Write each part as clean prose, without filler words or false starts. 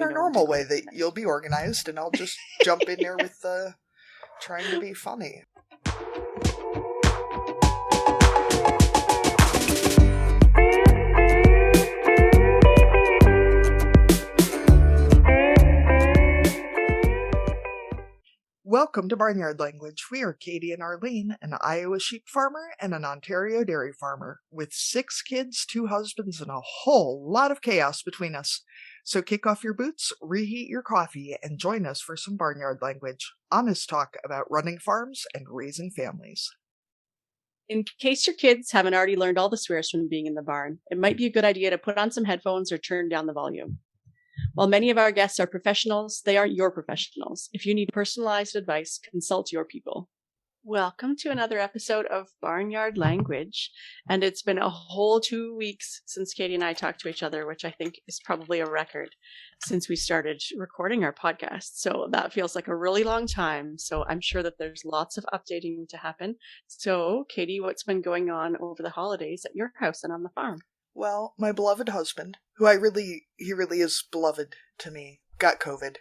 Our normal way that you'll be organized and I'll just jump in there with trying to be funny. Welcome to Barnyard Language. We are Katie and Arlene, an Iowa sheep farmer and an Ontario dairy farmer, with 6 kids, 2 husbands, and a whole lot of chaos between us. So kick off your boots, reheat your coffee, and join us for some Barnyard Language. Honest talk about running farms and raising families. In case your kids haven't already learned all the swears from being in the barn, it might be a good idea to put on some headphones or turn down the volume. While many of our guests are professionals, they aren't your professionals. If you need personalized advice, consult your people. Welcome to another episode of Barnyard Language. And it's been a whole 2 weeks since Katie and I talked to each other, which I think is probably a record since we started recording our podcast. So that feels like a really long time. So I'm sure that there's lots of updating to happen. So Katie, what's been going on over the holidays at your house and on the farm? Well, my beloved husband, who he really is beloved to me, got COVID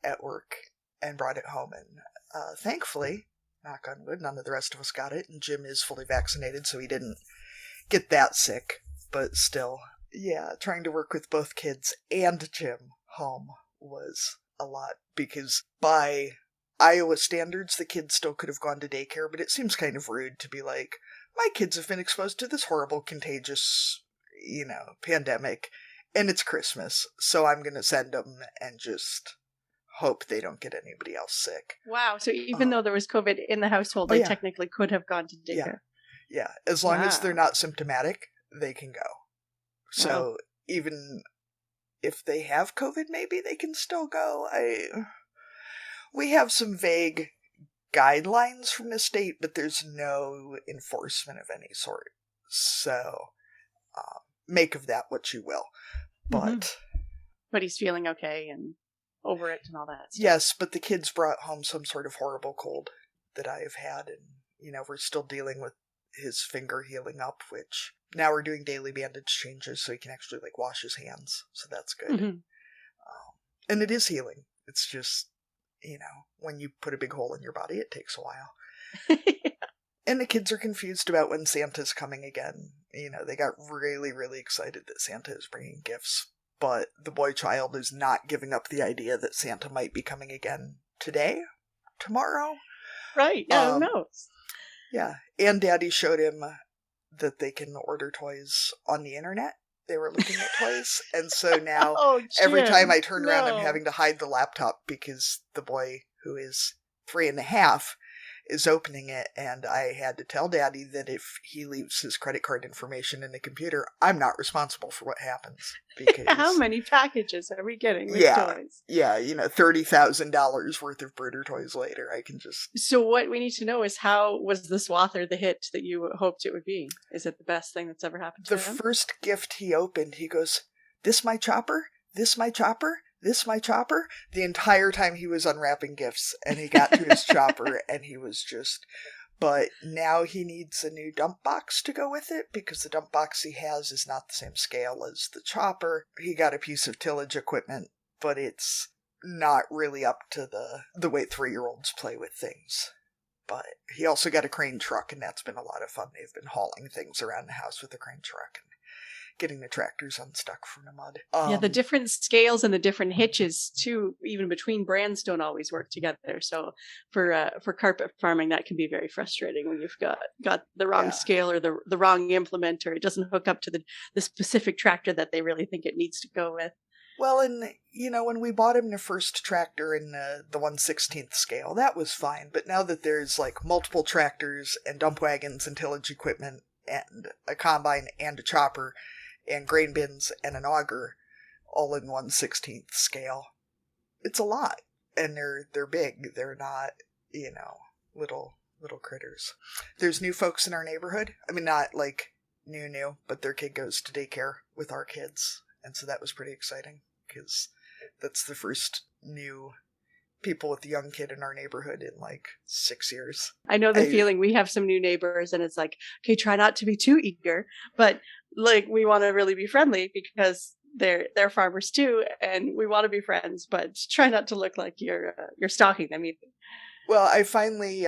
at work and brought it home. And thankfully, knock on wood, none of the rest of us got it. And Jim is fully vaccinated, so he didn't get that sick. But still, yeah, trying to work with both kids and Jim home was a lot. Because by Iowa standards, the kids still could have gone to daycare, but it seems kind of rude to be like, my kids have been exposed to this horrible, contagious, pandemic, and it's Christmas, so I'm going to send them and just hope they don't get anybody else sick. Wow, so even though there was COVID in the household, they technically could have gone to daycare. Yeah, as long as they're not symptomatic, they can go. So even if they have COVID, maybe they can still go. We have some vague guidelines from the state, but there's no enforcement of any sort. So make of that what you will. But he's feeling okay and over it and all that stuff. Yes, but the kids brought home some sort of horrible cold that I have had, and we're still dealing with his finger healing up, which now we're doing daily bandage changes so he can actually wash his hands, so that's good. And it is healing. It's just when you put a big hole in your body, it takes a while. And the kids are confused about when Santa's coming again. They got really, really excited that Santa is bringing gifts. But the boy child is not giving up the idea that Santa might be coming again today, tomorrow. Right, yeah, who knows? Yeah, and Daddy showed him that they can order toys on the internet. They were looking at toys. And so now every time I turn around, I'm having to hide the laptop because the boy, who is 3.5, is opening it, and I had to tell Daddy that if he leaves his credit card information in the computer, I'm not responsible for what happens. Because how many packages are we getting with toys? Yeah, $30,000 worth of Brooder toys later. I can just... So what we need to know is, how was the Swather the hit that you hoped it would be? Is it the best thing that's ever happened to him? The first gift he opened, he goes, "This my chopper? This my chopper? This my chopper?" The entire time he was unwrapping gifts, and he got to his chopper, and he was just... But now he needs a new dump box to go with it, because the dump box he has is not the same scale as the chopper. He got a piece of tillage equipment, but it's not really up to the way 3-year-olds play with things. But he also got a crane truck, and that's been a lot of fun. They've been hauling things around the house with the crane truck and getting the tractors unstuck from the mud. The different scales and the different hitches too, even between brands, don't always work together. So for carpet farming, that can be very frustrating when you've got the wrong scale or the wrong implement, or it doesn't hook up to the specific tractor that they really think it needs to go with. Well, and when we bought him the first tractor in the 1/16th scale, that was fine. But now that there's multiple tractors and dump wagons and tillage equipment and a combine and a chopper and grain bins and an auger, all in 1/16th scale, it's a lot. And they're big. They're not, little critters. There's new folks in our neighborhood. I mean, not new, but their kid goes to daycare with our kids. And so that was pretty exciting, because that's the first new people with a young kid in our neighborhood in 6 years. I know the feeling. We have some new neighbors, and it's okay, try not to be too eager, but we want to really be friendly, because they're farmers too, and we want to be friends, but try not to look like you're stalking them either. Well, I finally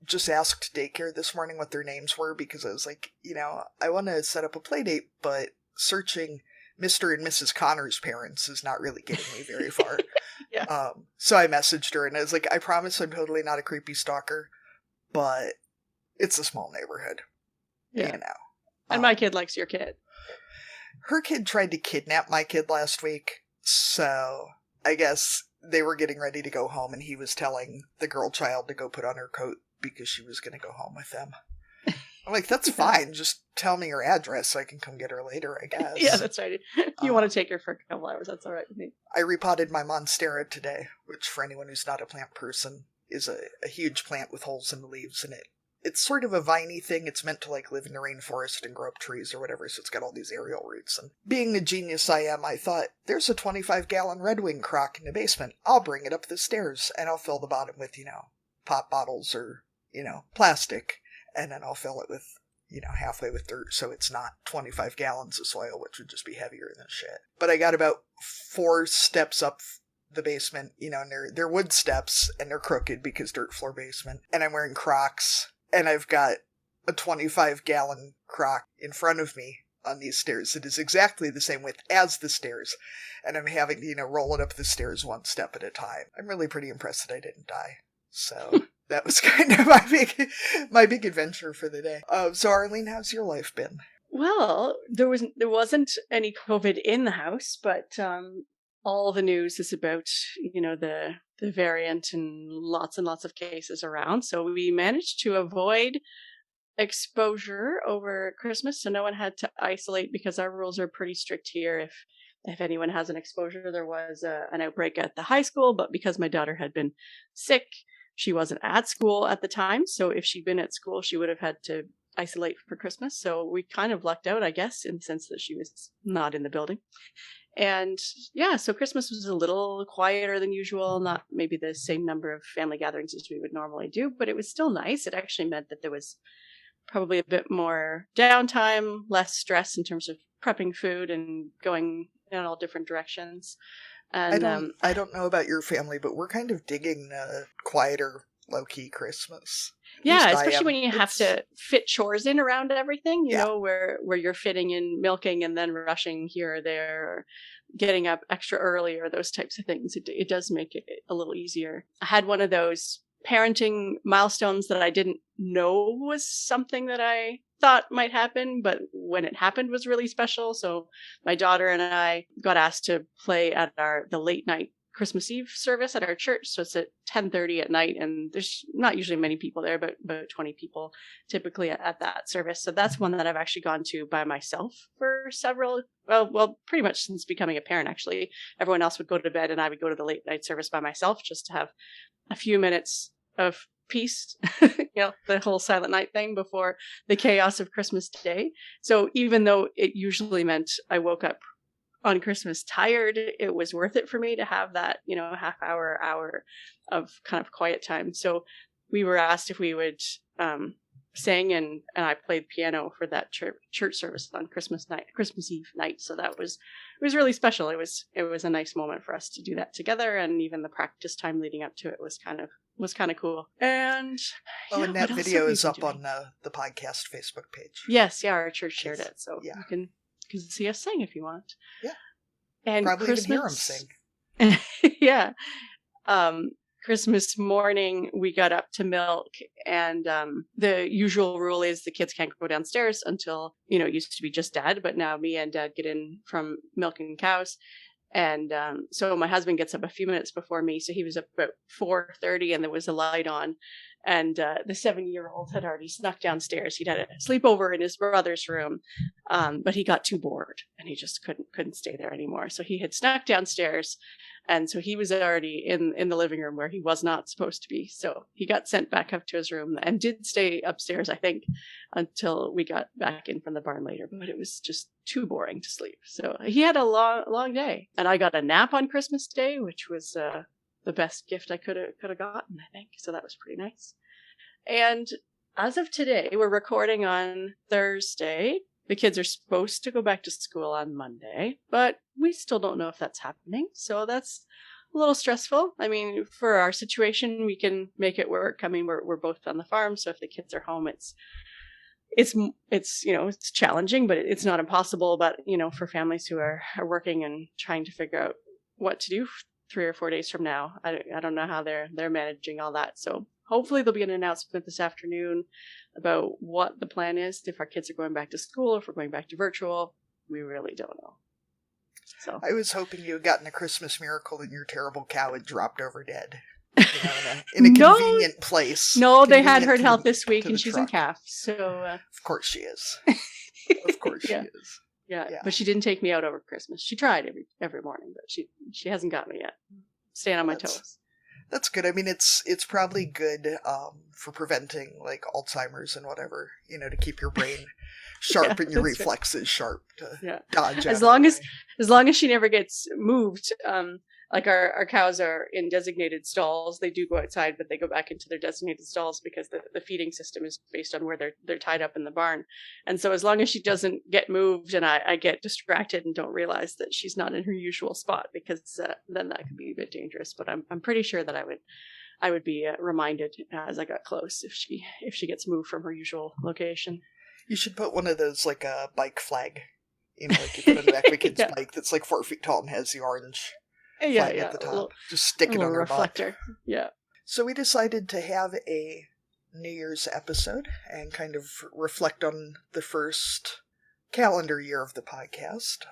just asked daycare this morning what their names were because I was like, I want to set up a play date, but searching Mr. and Mrs. Connor's parents is not really getting me very far. Yeah. So I messaged her and I was like, I promise I'm totally not a creepy stalker, but it's a small neighborhood. Yeah. And my kid likes your kid. Her kid tried to kidnap my kid last week, so I guess they were getting ready to go home and he was telling the girl child to go put on her coat because she was going to go home with them. I'm like, that's fine. Just tell me your address so I can come get her later, I guess. Yeah, that's right. You want to take her for a couple hours, that's all right with me. I repotted my monstera today, which for anyone who's not a plant person is a huge plant with holes in the leaves, and it's sort of a viney thing. It's meant to live in the rainforest and grow up trees or whatever, so it's got all these aerial roots. And being the genius I am, I thought, there's a 25-gallon Red Wing crock in the basement. I'll bring it up the stairs, and I'll fill the bottom with, pop bottles or, plastic. And then I'll fill it with, halfway with dirt, so it's not 25 gallons of soil, which would just be heavier than shit. But I got about 4 steps up the basement, and they're wood steps, and they're crooked because dirt floor basement. And I'm wearing Crocs, and I've got a 25-gallon crock in front of me on these stairs. It is exactly the same width as the stairs, and I'm having to, roll it up the stairs one step at a time. I'm really pretty impressed that I didn't die. So that was kind of my big adventure for the day. So Arlene, how's your life been? Well, there wasn't any COVID in the house, but all the news is about the variant and lots of cases around. So we managed to avoid exposure over Christmas, so no one had to isolate because our rules are pretty strict here. If anyone has an exposure, there was an outbreak at the high school, but because my daughter had been sick, she wasn't at school at the time. So if she'd been at school, she would have had to isolate for Christmas. So we kind of lucked out, I guess, in the sense that she was not in the building. And yeah, so Christmas was a little quieter than usual, not maybe the same number of family gatherings as we would normally do, but it was still nice. It actually meant that there was probably a bit more downtime, less stress in terms of prepping food and going in all different directions. And I don't know about your family, but we're kind of digging quieter, low-key Christmas. Yeah, especially when you have to fit chores in around everything, you know, where you're fitting in milking and then rushing here or there, or getting up extra early or those types of things. It does make it a little easier. I had one of those parenting milestones that I didn't know was something that I thought might happen, but when it happened was really special. So my daughter and I got asked to play at the late night Christmas Eve service at our church. So it's at 10:30 at night, and there's not usually many people there, but about 20 people typically at that service. So that's one that I've actually gone to by myself for pretty much since becoming a parent, actually. Everyone else would go to bed and I would go to the late night service by myself just to have a few minutes of peace, the whole silent night thing before the chaos of Christmas Day. So even though it usually meant I woke up on Christmas tired, it was worth it for me to have that, half hour of kind of quiet time. So we were asked if we would sing, and I played piano for that church service on Christmas Eve night. So it was really special. It was a nice moment for us to do that together, and even the practice time leading up to it was kind of cool. And and that video is up on the podcast Facebook page. Yes, our church shared it, so you can see us sing if you want. Yeah, and probably Christmas, even hear them sing. Yeah. Christmas morning, we got up to milk, and the usual rule is the kids can't go downstairs until, it used to be just Dad, but now me and Dad get in from milking cows. And so my husband gets up a few minutes before me, so he was up about 4:30, and there was a light on. And the 7-year-old had already snuck downstairs. He'd had a sleepover in his brother's room, but he got too bored, and he just couldn't stay there anymore. So he had snuck downstairs, and so he was already in the living room where he was not supposed to be. So he got sent back up to his room and did stay upstairs, I think, until we got back in from the barn later. But it was just too boring to sleep. So he had a long day, and I got a nap on Christmas Day, which was the best gift I could have gotten, I think. So that was pretty nice. And as of today, we're recording on Thursday. The kids are supposed to go back to school on Monday, but we still don't know if that's happening. So that's a little stressful. I mean, for our situation, we can make it work. I mean, we're both on the farm, so if the kids are home, it's challenging, but it's not impossible. But for families who are working and trying to figure out what to do 3 or 4 days from now, I don't know how they're managing all that. So hopefully there'll be an announcement this afternoon about what the plan is, if our kids are going back to school, if we're going back to virtual. We really don't know. So I was hoping you had gotten a Christmas miracle and your terrible cow had dropped over dead. In a No. convenient place. No, they had her health this week, and she's truck. in calf. So of course she is. Of course she is. Yeah, but she didn't take me out over Christmas. She tried every morning, but she hasn't got me yet. Staying on my toes. That's good. I mean, it's probably good for preventing like Alzheimer's and whatever. To keep your brain sharp and your reflexes sharp to dodge. As long as she never gets moved. Like our cows are in designated stalls. They do go outside, but they go back into their designated stalls because the feeding system is based on where they're tied up in the barn. And so as long as she doesn't get moved and I get distracted and don't realize that she's not in her usual spot, because then that could be a bit dangerous. But I'm pretty sure that I would be reminded as I got close if she gets moved from her usual location. You should put one of those like a bike flag, like you put on the back of a kid's bike that's like 4 feet tall and has the orange flag at the top. Just stick it on her reflector. Butt. Yeah. So we decided to have a New Year's episode and kind of reflect on the first calendar year of the podcast.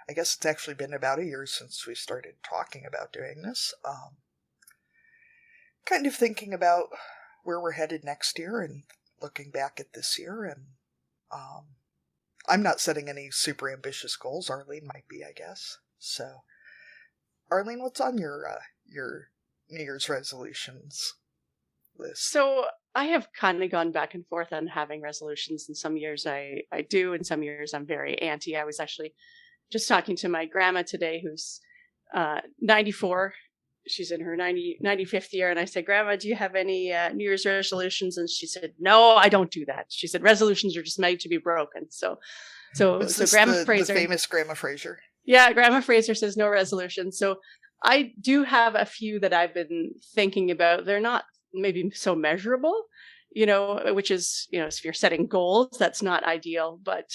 I guess it's actually been about a year since we started talking about doing this. Kind of thinking about where we're headed next year and looking back at this year. And I'm not setting any super ambitious goals. Arlene might be, I guess. So Arlene, what's on your New Year's resolutions list? So I have kind of gone back and forth on having resolutions. In some years I do, and some years I'm very anti. I was actually just talking to my grandma today, who's 94. She's in her 95th year. And I said, Grandma, do you have any New Year's resolutions? And she said, no, I don't do that. She said, resolutions are just made to be broken. So Grandma Fraser. The famous Grandma Fraser. Yeah, Grandma Fraser says no resolution. So I do have a few that I've been thinking about. They're not maybe so measurable, which is, if you're setting goals, that's not ideal. But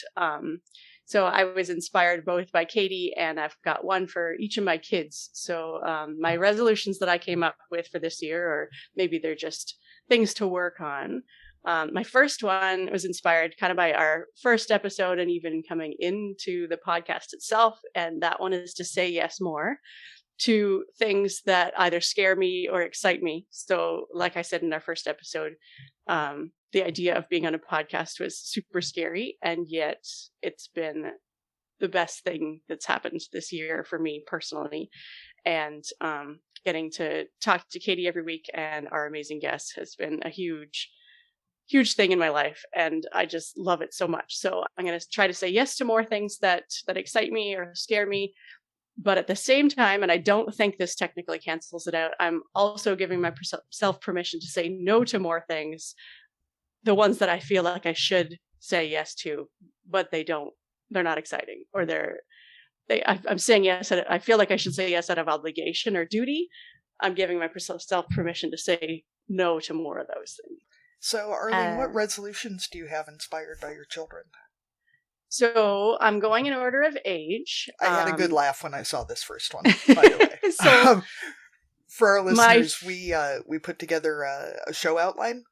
so I was inspired both by Katie, and I've got one for each of my kids. So my resolutions that I came up with for this year, or maybe they're just things to work on. My first one was inspired kind of by our first episode and even coming into the podcast itself. And that one is to say yes more to things that either scare me or excite me. So like I said in our first episode, the idea of being on a podcast was super scary. And yet it's been the best thing that's happened this year for me personally. And getting to talk to Katie every week and our amazing guests has been a huge thing in my life, and I just love it so much. So I'm going to try to say yes to more things that excite me or scare me, but at the same time, and I don't think this technically cancels it out, I'm also giving myself permission to say no to more things, the ones that I feel like I should say yes to, but they're not exciting, or I'm saying yes, I feel like I should say yes out of obligation or duty. I'm giving myself permission to say no to more of those things. So, Arlene, what resolutions do you have inspired by your children? So, I'm going in order of age. I had a good laugh when I saw this first one, by the way. So, for our listeners, we put together a show outline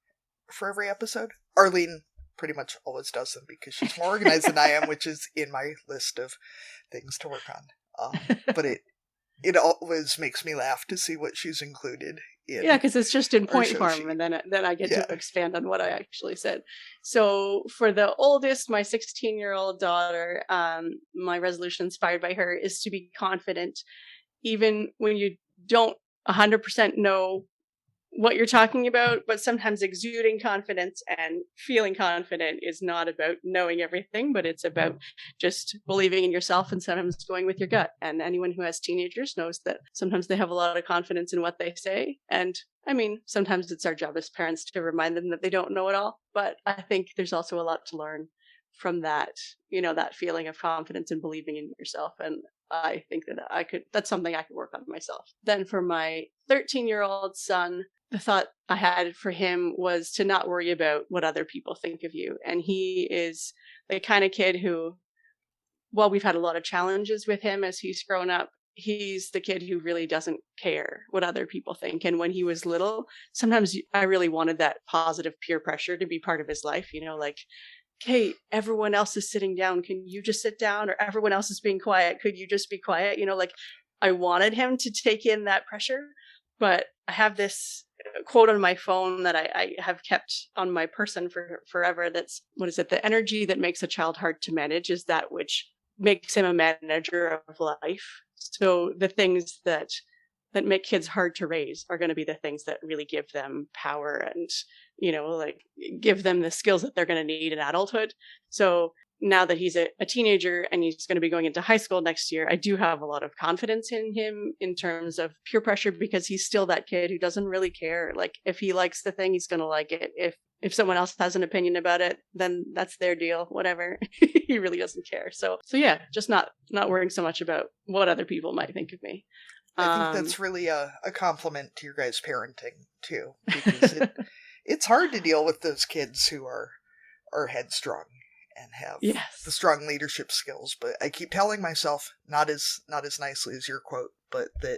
for every episode. Arlene pretty much always does them because she's more organized than I am, which is in my list of things to work on. But it always makes me laugh to see what she's included in. Yeah, because it's just in point form, and then I get to expand on what I actually said. So for the oldest, my 16-year-old daughter, my resolution inspired by her is to be confident, even when you don't 100% know what you're talking about, but sometimes exuding confidence and feeling confident is not about knowing everything, but it's about just believing in yourself and sometimes going with your gut. And anyone who has teenagers knows that sometimes they have a lot of confidence in what they say. And I mean, sometimes it's our job as parents to remind them that they don't know it all, but I think there's also a lot to learn from that, that feeling of confidence and believing in yourself. And I think that's something I could work on myself. Then for my 13-year-old son, the thought I had for him was to not worry about what other people think of you. And he is the kind of kid who, while we've had a lot of challenges with him as he's grown up, he's the kid who really doesn't care what other people think. And when he was little, sometimes I really wanted that positive peer pressure to be part of his life, like, hey, everyone else is sitting down. Can you just sit down? Or everyone else is being quiet. Could you just be quiet? Like I wanted him to take in that pressure, but I have this quote on my phone that I have kept on my person for forever. That's, what is it? The energy that makes a child hard to manage is that which makes him a manager of life. So the things that make kids hard to raise are going to be the things that really give them power and, like give them the skills that they're going to need in adulthood. So now that he's a teenager and he's going to be going into high school next year, I do have a lot of confidence in him in terms of peer pressure, because he's still that kid who doesn't really care. Like if he likes the thing, he's going to like it. If someone else has an opinion about it, then that's their deal, whatever. He really doesn't care. So yeah, just not worrying so much about what other people might think of me. I think that's really a compliment to your guys' parenting too, because it's hard to deal with those kids who are headstrong and have the strong leadership skills. But I keep telling myself, not as nicely as your quote, but that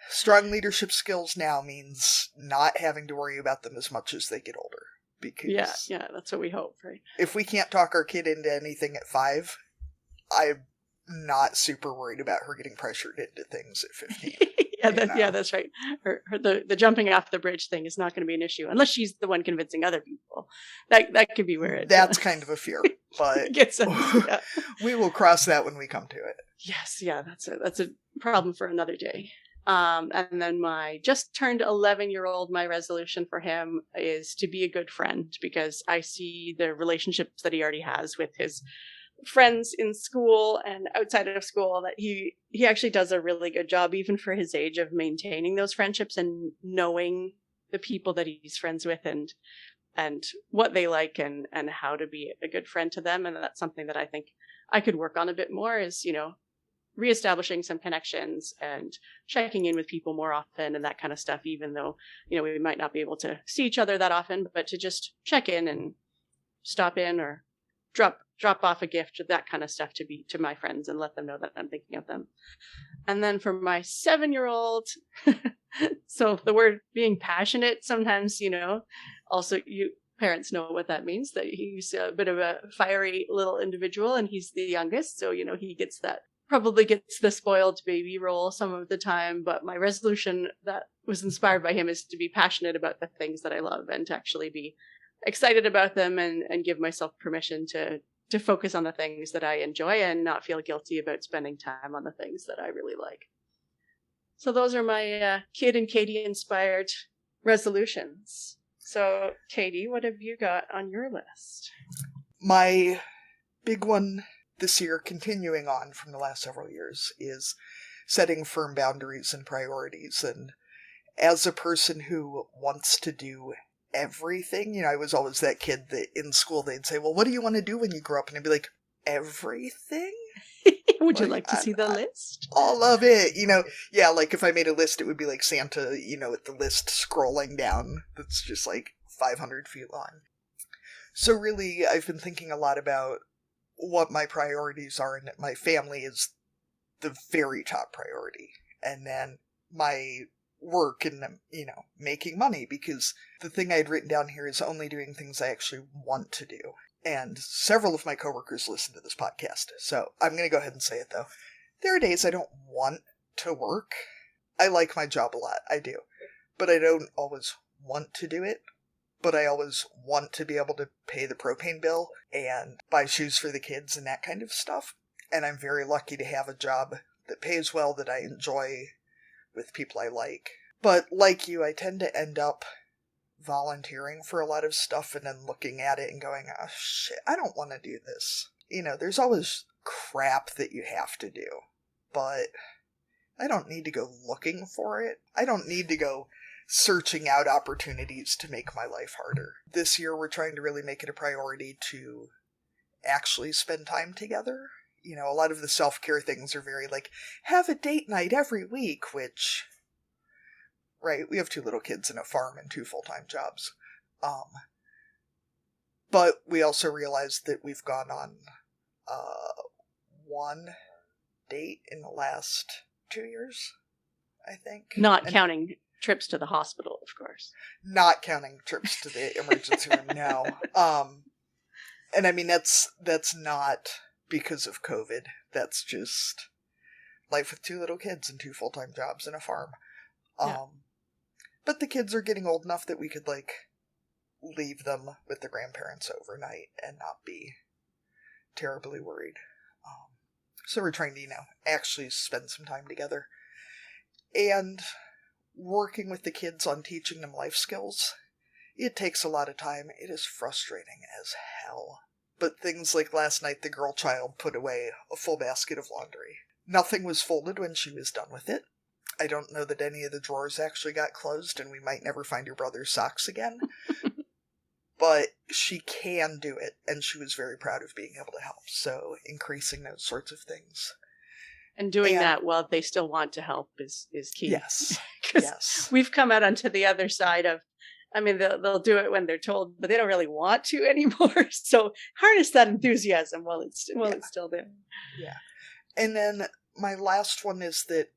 strong leadership skills now means not having to worry about them as much as they get older. Because that's what we hope, right? If we can't talk our kid into anything at 5, I'm not super worried about her getting pressured into things at 15. That's right. The jumping off the bridge thing is not going to be an issue unless she's the one convincing other people. That could be where that's kind of a fear, but we will cross that when we come to it. Yes, that's a problem for another day. And then my just turned 11-year-old, my resolution for him is to be a good friend, because I see the relationships that he already has with his friends in school and outside of school, that he actually does a really good job, even for his age, of maintaining those friendships and knowing the people that he's friends with and what they like and how to be a good friend to them. And that's something that I think I could work on a bit more, is, reestablishing some connections and checking in with people more often and that kind of stuff, even though, we might not be able to see each other that often, but to just check in and stop in or drop off a gift, that kind of stuff to my friends and let them know that I'm thinking of them. And then for my 7-year-old, so the word being passionate, sometimes, also you parents know what that means, that he's a bit of a fiery little individual and he's the youngest. So, he probably gets the spoiled baby role some of the time. But my resolution that was inspired by him is to be passionate about the things that I love and to actually be excited about them and give myself permission to focus on the things that I enjoy and not feel guilty about spending time on the things that I really like. So those are my Kid and Katie inspired resolutions. So Katie, what have you got on your list? My big one this year, continuing on from the last several years, is setting firm boundaries and priorities. And as a person who wants to do everything, I was always that kid that in school they'd say, well, what do you want to do when you grow up? And I'd be like, everything? Would you like to see the list? All of it, like if I made a list, it would be like Santa, with the list scrolling down. That's just like 500 feet long. So really, I've been thinking a lot about what my priorities are, and my family is the very top priority. And then my work and, making money, because the thing I had written down here is only doing things I actually want to do. And several of my coworkers listen to this podcast, so I'm going to go ahead and say it, though. There are days I don't want to work. I like my job a lot, I do. But I don't always want to do it. But I always want to be able to pay the propane bill and buy shoes for the kids and that kind of stuff. And I'm very lucky to have a job that pays well, that I enjoy, with people I like. But like you, I tend to end up volunteering for a lot of stuff and then looking at it and going, oh shit, I don't want to do this. There's always crap that you have to do, but I don't need to go looking for it. I don't need to go searching out opportunities to make my life harder. This year we're trying to really make it a priority to actually spend time together. You know, a lot of the self-care things are very like, have a date night every week, which, right, we have 2 little kids and a farm and 2 full-time jobs. But we also realized that we've gone on one date in the last 2 years, I think. Not counting trips to the hospital, of course. Not counting trips to the emergency room, no. And I mean, that's not because of COVID. That's just life with 2 little kids and 2 full-time jobs and a farm. Yeah. But the kids are getting old enough that we could, like, leave them with the grandparents overnight and not be terribly worried. So we're trying to, you know, actually spend some time together. And working with the kids on teaching them life skills, it takes a lot of time. It is frustrating as hell. But things like last night, the girl child put away a full basket of laundry. Nothing was folded when she was done with it. I don't know that any of the drawers actually got closed, and we might never find your brother's socks again. But she can do it, and she was very proud of being able to help. So increasing those sorts of things. And doing that while they still want to help is key. Yes. Because we've come out onto the other side of, I mean, they'll do it when they're told, but they don't really want to anymore. So harness that enthusiasm while it's still there. Yeah. And then my last one is that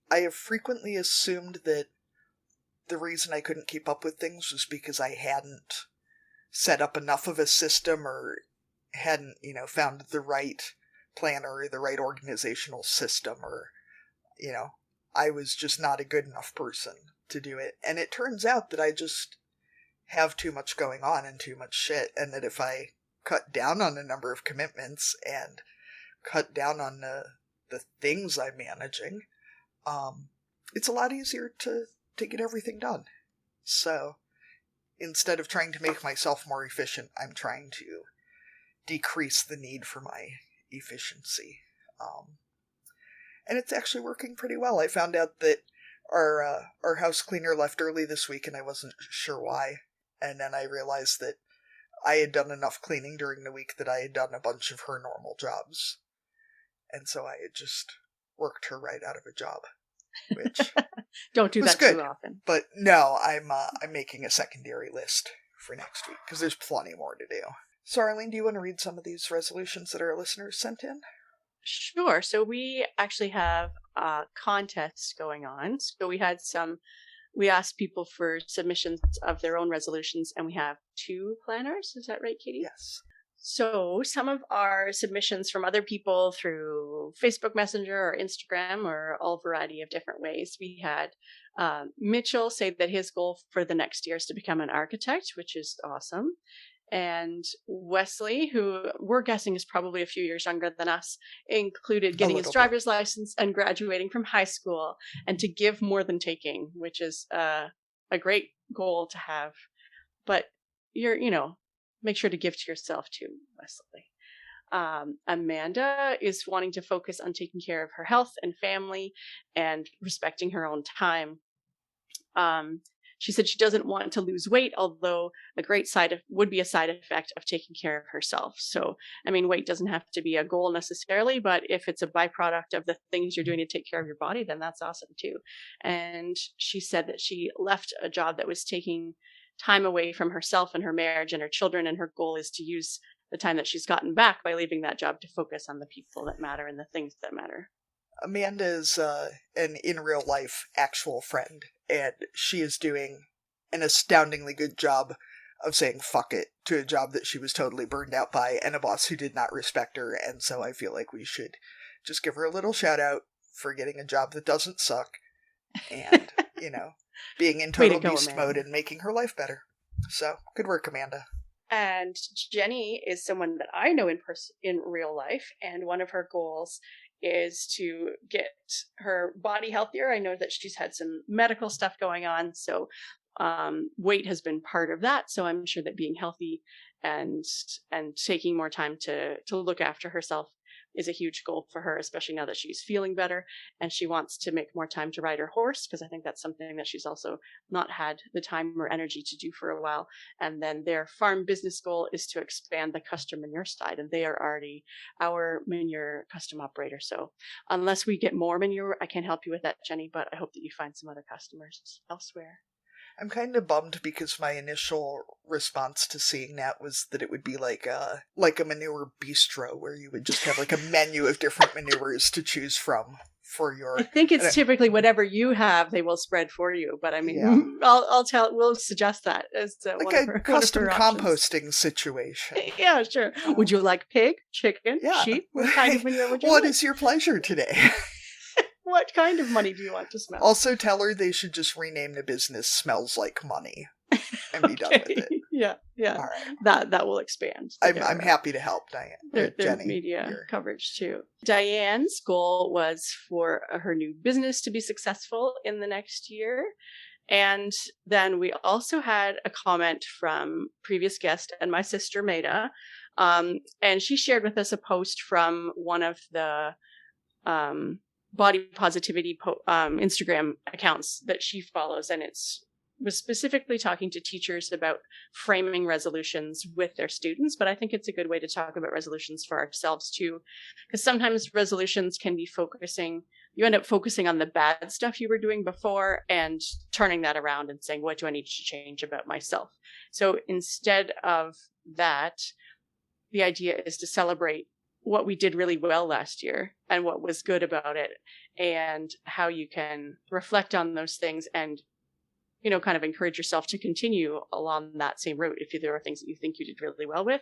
I have frequently assumed that the reason I couldn't keep up with things was because I hadn't set up enough of a system or hadn't, you know, found the right planner or the right organizational system, or, you know, I was just not a good enough person to do it. And it turns out that I just have too much going on and too much shit, and that if I cut down on the number of commitments and cut down on the things I'm managing, it's a lot easier to get everything done. So instead of trying to make myself more efficient, I'm trying to decrease the need for my efficiency. And it's actually working pretty well. I found out that our house cleaner left early this week, and I wasn't sure why. And then I realized that I had done enough cleaning during the week that I had done a bunch of her normal jobs. And so I had just worked her right out of a job, which don't do that good, too often. But no, I'm making a secondary list for next week because there's plenty more to do. So Arlene, do you want to read some of these resolutions that our listeners sent in? Sure. So we actually have contests going on. So we asked people for submissions of their own resolutions, and we have 2 planners. Is that right, Katie? Yes. So some of our submissions from other people through Facebook Messenger or Instagram, or all variety of different ways. We had Mitchell say that his goal for the next year is to become an architect, which is awesome. And Wesley, who we're guessing is probably a few years younger than us, included getting his driver's license and graduating from high school, and to give more than taking, which is a great goal to have. But make sure to give to yourself too, Wesley. Amanda is wanting to focus on taking care of her health and family and respecting her own time. She said she doesn't want to lose weight, although a great would be a side effect of taking care of herself. So, I mean, weight doesn't have to be a goal necessarily, but if it's a byproduct of the things you're doing to take care of your body, then that's awesome too. And she said that she left a job that was taking time away from herself and her marriage and her children, and her goal is to use the time that she's gotten back by leaving that job to focus on the people that matter and the things that matter. Amanda is an in real life actual friend, and she is doing an astoundingly good job of saying fuck it to a job that she was totally burned out by and a boss who did not respect her. And so I feel like we should just give her a little shout out for getting a job that doesn't suck and, being in total beast mode and making her life better. So good work, Amanda. And Jenny is someone that I know in real life, and one of her goals is to get her body healthier. I know that she's had some medical stuff going on, so weight has been part of that. So I'm sure that being healthy and taking more time to look after herself is a huge goal for her, especially now that she's feeling better and she wants to make more time to ride her horse, because I think that's something that she's also not had the time or energy to do for a while. And then their farm business goal is to expand the custom manure side, and they are already our manure custom operator. So unless we get more manure, I can't help you with that, Jenny, but I hope that you find some other customers elsewhere. I'm kind of bummed because my initial response to seeing that was that it would be like a manure bistro where you would just have like a menu of different manures to choose from for your. I think it's typically whatever you have, they will spread for you. But I mean, yeah. we'll suggest that as like a custom composting situation. Yeah, sure. Would you like pig, chicken, sheep? What kind of manure would you What like? is your pleasure today? What kind of money do you want to smell? Also tell her they should just rename the business Smells Like Money and be done with it. Yeah. All right. That will expand. I'm happy to help, Diane. Their Jenny, media coverage too. Diane's goal was for her new business to be successful in the next year. And then we also had a comment from previous guest and my sister Maida. And she shared with us a post from one of the body positivity Instagram accounts that she follows, and was specifically talking to teachers about framing resolutions with their students. But I think it's a good way to talk about resolutions for ourselves too, because sometimes resolutions can be you end up focusing on the bad stuff you were doing before and turning that around and saying, what do I need to change about myself? So instead of that, the idea is to celebrate what we did really well last year and what was good about it, and how you can reflect on those things and, kind of encourage yourself to continue along that same route. If there are things that you think you did really well with,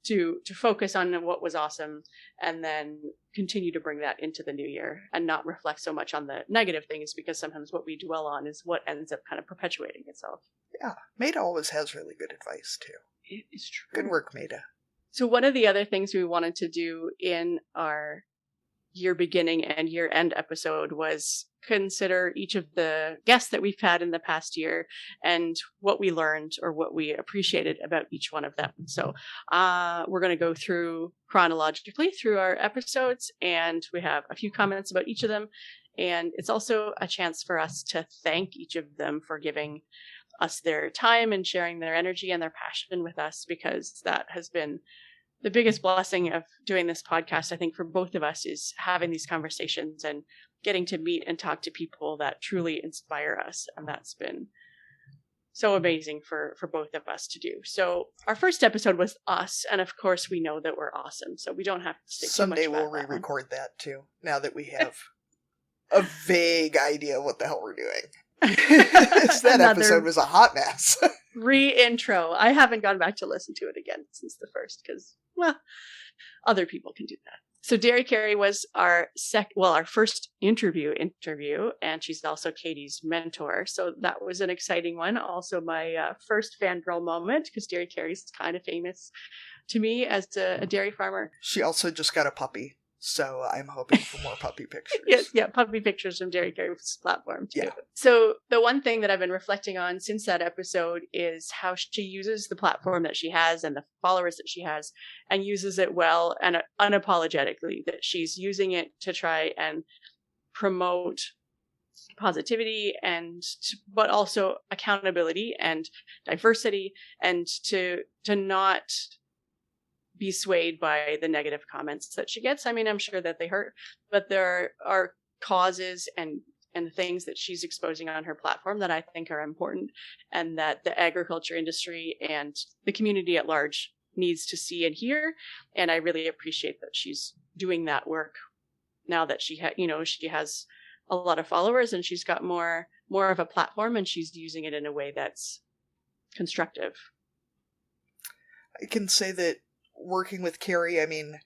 to focus on what was awesome and then continue to bring that into the new year and not reflect so much on the negative things, because sometimes what we dwell on is what ends up kind of perpetuating itself. Yeah. Maida always has really good advice too. It is true. Good work, Maida. So one of the other things we wanted to do in our year beginning and year end episode was consider each of the guests that we've had in the past year and what we learned or what we appreciated about each one of them. So we're going to go through chronologically through our episodes, and we have a few comments about each of them. And it's also a chance for us to thank each of them for giving us their time and sharing their energy and their passion with us, because that has been the biggest blessing of doing this podcast, I think, for both of us, is having these conversations and getting to meet and talk to people that truly inspire us. And that's been so amazing for both of us to do. So our first episode was us. And of course, we know that we're awesome. So we don't have to stick Someday too much we'll re-record that too, now that we have a vague idea what the hell we're doing. That episode was a hot mess. Re-intro. I haven't gone back to listen to it again since the first, because, well, other people can do that. So Derry Carey was our first interview, and she's also Katie's mentor. So that was an exciting one. Also my first fangirl moment, because Derry Carey's kind of famous to me as a dairy farmer. She also just got a puppy, so I'm hoping for more puppy pictures. Yeah, puppy pictures from Derry Carey's platform too. Yeah. So the one thing that I've been reflecting on since that episode is how she uses the platform that she has and the followers that she has, and uses it well and unapologetically, that she's using it to try and promote positivity but also accountability and diversity, and to not be swayed by the negative comments that she gets. I mean, I'm sure that they hurt, but there are causes and things that she's exposing on her platform that I think are important, and that the agriculture industry and the community at large needs to see and hear. And I really appreciate that she's doing that work now that she has a lot of followers and she's got more of a platform, and she's using it in a way that's constructive. I can say that working with Carrie, I mean,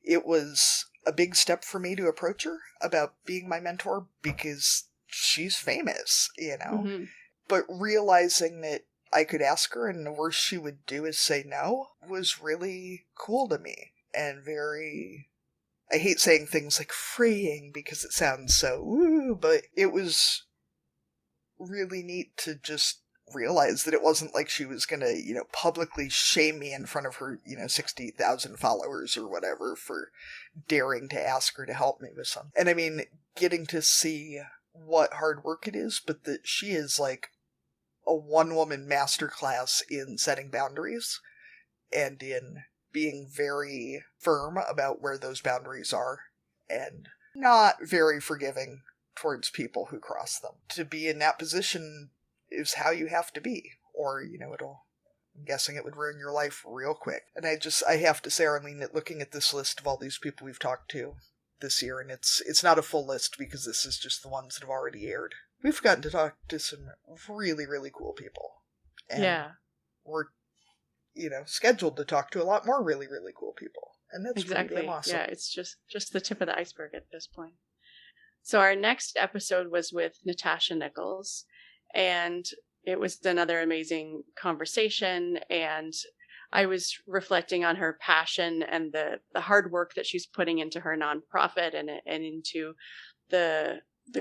it was a big step for me to approach her about being my mentor, because she's famous, Mm-hmm. But realizing that I could ask her and the worst she would do is say no was really cool to me, and very, I hate saying things like freeing because it sounds so woo, but it was really neat to just realize that it wasn't like she was going to, publicly shame me in front of her, 60,000 followers or whatever for daring to ask her to help me with something. And I mean, getting to see what hard work it is, but that she is like a one-woman masterclass in setting boundaries and in being very firm about where those boundaries are and not very forgiving towards people who cross them. To be in that position is how you have to be, or, I'm guessing it would ruin your life real quick. And I have to say, Arlene, that looking at this list of all these people we've talked to this year, and it's not a full list because this is just the ones that have already aired. We've gotten to talk to some really, really cool people. And we're, scheduled to talk to a lot more really, really cool people. And that's pretty damn awesome. Yeah, it's just the tip of the iceberg at this point. So our next episode was with Natasha Nichols, and it was another amazing conversation, and I was reflecting on her passion and the hard work that she's putting into her nonprofit and into the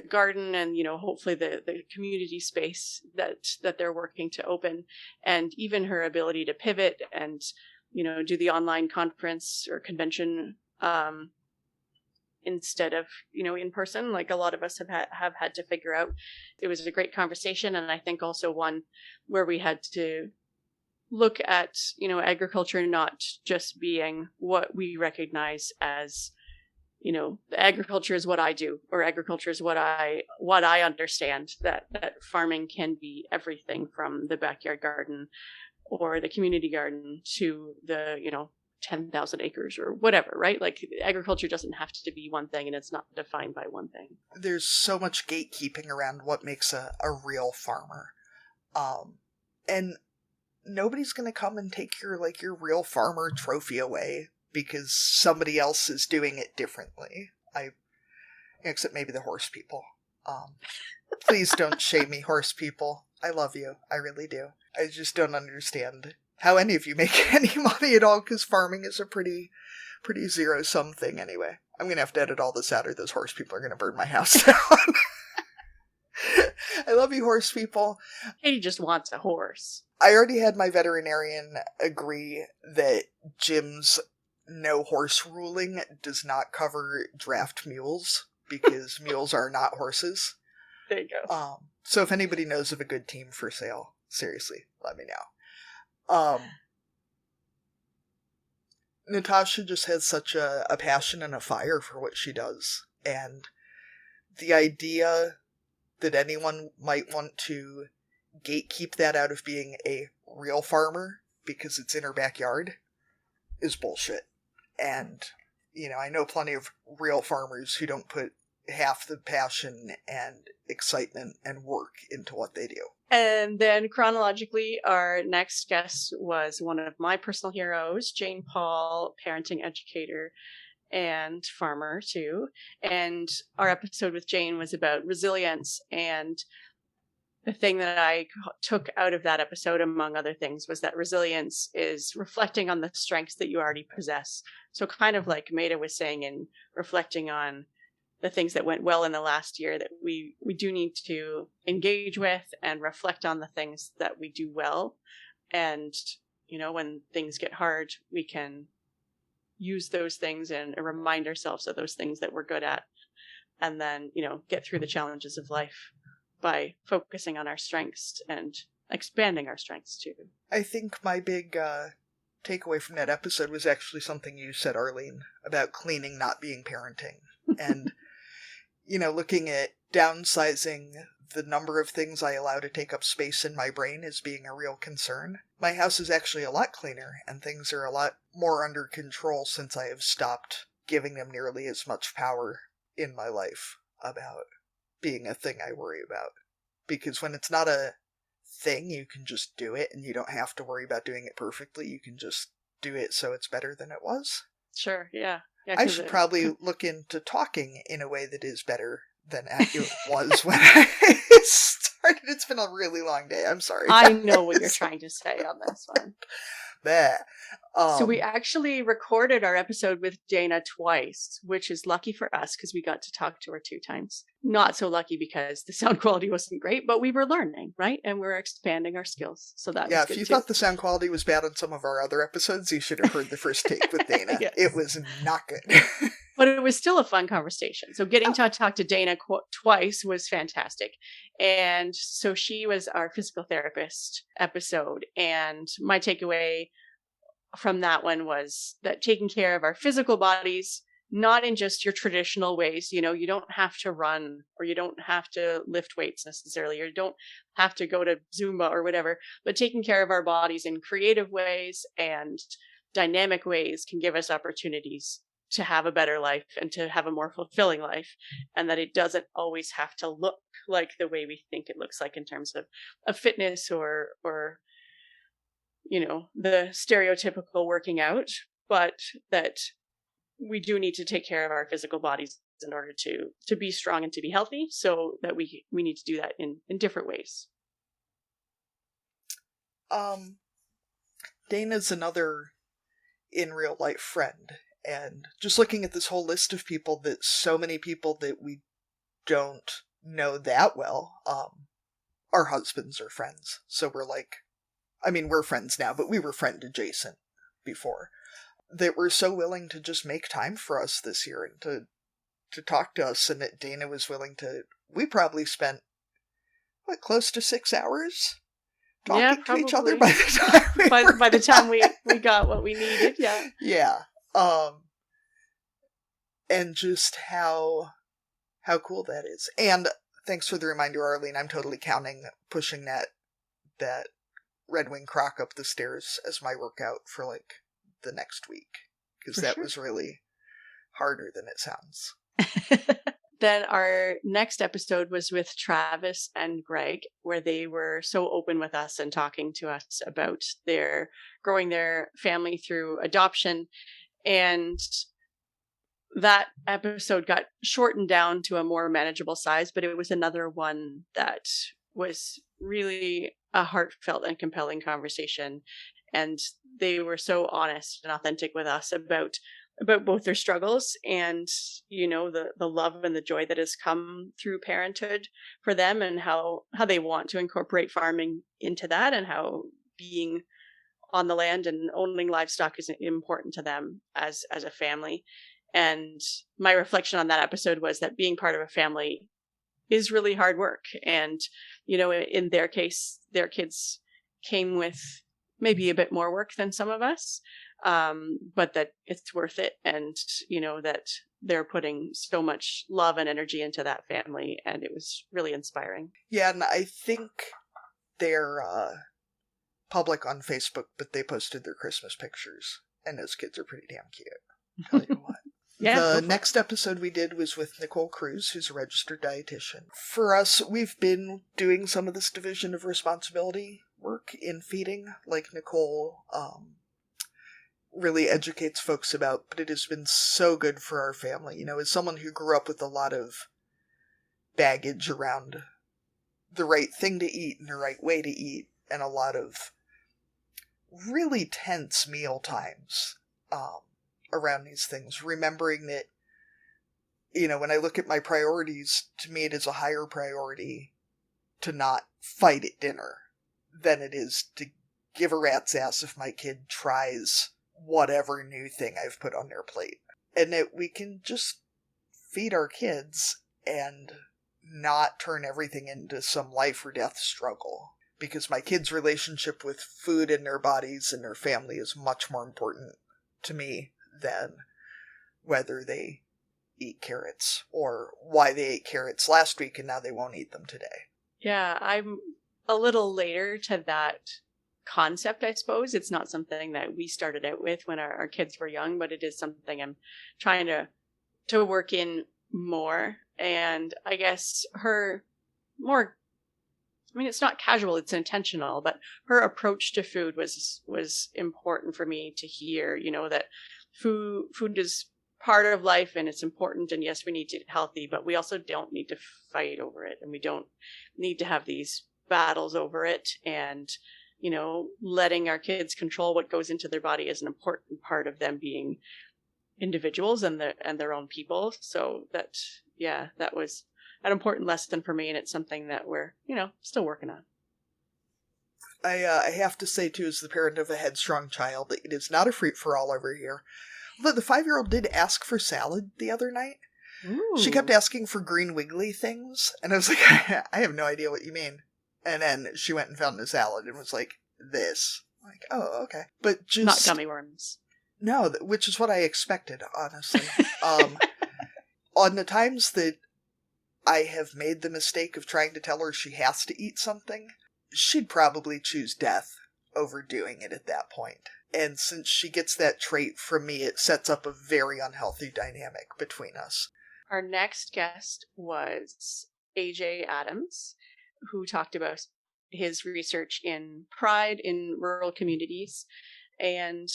garden and, hopefully the community space that they're working to open, and even her ability to pivot and, do the online conference or convention instead of, in person, like a lot of us have had to figure out. It was a great conversation. And I think also one where we had to look at, agriculture not just being what we recognize as, agriculture is what I do, or agriculture is what I understand, that farming can be everything from the backyard garden or the community garden to the, 10,000 acres or whatever, right? Like agriculture doesn't have to be one thing, and it's not defined by one thing. There's so much gatekeeping around what makes a real farmer. And nobody's going to come and take your real farmer trophy away because somebody else is doing it differently. Except maybe the horse people. Please don't shame me, horse people. I love you. I really do. I just don't understand how any of you make any money at all, because farming is a pretty zero-sum thing anyway. I'm going to have to edit all this out or those horse people are going to burn my house down. I love you, horse people. Katie just wants a horse. I already had my veterinarian agree that Jim's no horse ruling does not cover draft mules, because mules are not horses. There you go. So if anybody knows of a good team for sale, seriously, let me know. Natasha just has such a passion and a fire for what she does, and the idea that anyone might want to gatekeep that out of being a real farmer because it's in her backyard is bullshit. And, I know plenty of real farmers who don't put half the passion and excitement and work into what they do. And then chronologically, our next guest was one of my personal heroes, Jane Paul, parenting educator and farmer too. And our episode with Jane was about resilience. And the thing that I took out of that episode, among other things, was that resilience is reflecting on the strengths that you already possess. So kind of like Maida was saying, in reflecting on the things that went well in the last year, that we do need to engage with and reflect on the things that we do well. And, when things get hard, we can use those things and remind ourselves of those things that we're good at. And then, get through the challenges of life by focusing on our strengths and expanding our strengths too. I think my big takeaway from that episode was actually something you said, Arlene, about cleaning not being parenting. And looking at downsizing the number of things I allow to take up space in my brain as being a real concern. My house is actually a lot cleaner, and things are a lot more under control since I have stopped giving them nearly as much power in my life about being a thing I worry about. Because when it's not a thing, you can just do it, and you don't have to worry about doing it perfectly. You can just do it so it's better than it was. Sure, yeah. I should probably look into talking in a way that is better than it was when I started. It's been a really long day. I'm sorry. I know what you're trying to say on this one. Bleh. So we actually recorded our episode with Dana twice, which is lucky for us because we got to talk to her 2 times. Not so lucky because the sound quality wasn't great, but we were learning, right? And we're expanding our skills. So that was yeah, good if you too. thought the sound quality was bad on some of our other episodes, you should have heard the first take with Dana. Yes. It was not good. But it was still a fun conversation. So getting to talk to Dana twice was fantastic. And so she was our physical therapist episode. And my takeaway from that one was that taking care of our physical bodies, not in just your traditional ways, you don't have to run or you don't have to lift weights necessarily, or you don't have to go to Zumba or whatever, but taking care of our bodies in creative ways and dynamic ways can give us opportunities to have a better life and to have a more fulfilling life, and that it doesn't always have to look like the way we think it looks like in terms of fitness or the stereotypical working out, but that we do need to take care of our physical bodies in order to be strong and to be healthy, so that we need to do that in different ways. Dana's another in real life friend, and just looking at this whole list of people, that so many people that we don't know that well, our husbands are friends. So we're friends now, but we were friend adjacent before, that were so willing to just make time for us this year and to talk to us, and that Dana was willing to. We probably spent close to 6 hours talking to each other by the time by the time we got what we needed. Yeah. And just how cool that is. And thanks for the reminder, Arlene. I'm totally counting pushing that Red Wing Croc up the stairs as my workout for the next week, because that was really harder than it sounds. Then our next episode was with Travis and Greg, where they were so open with us and talking to us about their growing their family through adoption. And that episode got shortened down to a more manageable size, but it was another one that was really a heartfelt and compelling conversation. And they were so honest and authentic with us about both their struggles and, the love and the joy that has come through parenthood for them, and how they want to incorporate farming into that, and how being on the land and owning livestock is important to them as a family. And my reflection on that episode was that being part of a family is really hard work. And, in their case, their kids came with maybe a bit more work than some of us, but that it's worth it. And, that they're putting so much love and energy into that family. And it was really inspiring. Yeah, and I think they're public on Facebook, but they posted their Christmas pictures, and those kids are pretty damn cute. Tell you what. The next episode we did was with Nicole Cruz, who's a registered dietitian. For us, we've been doing some of this division of responsibility work in feeding, like Nicole really educates folks about, but it has been so good for our family. As someone who grew up with a lot of baggage around the right thing to eat and the right way to eat, and a lot of really tense meal times around these things, remembering that, when I look at my priorities, to me it is a higher priority to not fight at dinner than it is to give a rat's ass if my kid tries whatever new thing I've put on their plate. And that we can just feed our kids and not turn everything into some life or death struggle. Because my kids' relationship with food and their bodies and their family is much more important to me than whether they eat carrots or why they ate carrots last week and now they won't eat them today. Yeah, I'm a little later to that concept, I suppose. It's not something that we started out with when our kids were young, but it is something I'm trying to work in more. And I guess it's not casual, it's intentional, but her approach to food was important for me to hear, that food is part of life and it's important, and yes, we need to eat healthy, but we also don't need to fight over it, and we don't need to have these battles over it. And letting our kids control what goes into their body is an important part of them being individuals and their own people. So that was an important lesson for me, and it's something that we're still working on. I have to say, too, as the parent of a headstrong child, that it is not a free-for-all over here. Although the 5-year-old did ask for salad the other night. Ooh. She kept asking for green wiggly things, and I was like, I have no idea what you mean. And then she went and found a salad and was like, this. I'm like, oh, okay. But just... Not gummy worms. No, which is what I expected, honestly. On the times that I have made the mistake of trying to tell her she has to eat something, she'd probably choose death over doing it at that point. And since she gets that trait from me, it sets up a very unhealthy dynamic between us. Our next guest was AJ Adams, who talked about his research in pride in rural communities. And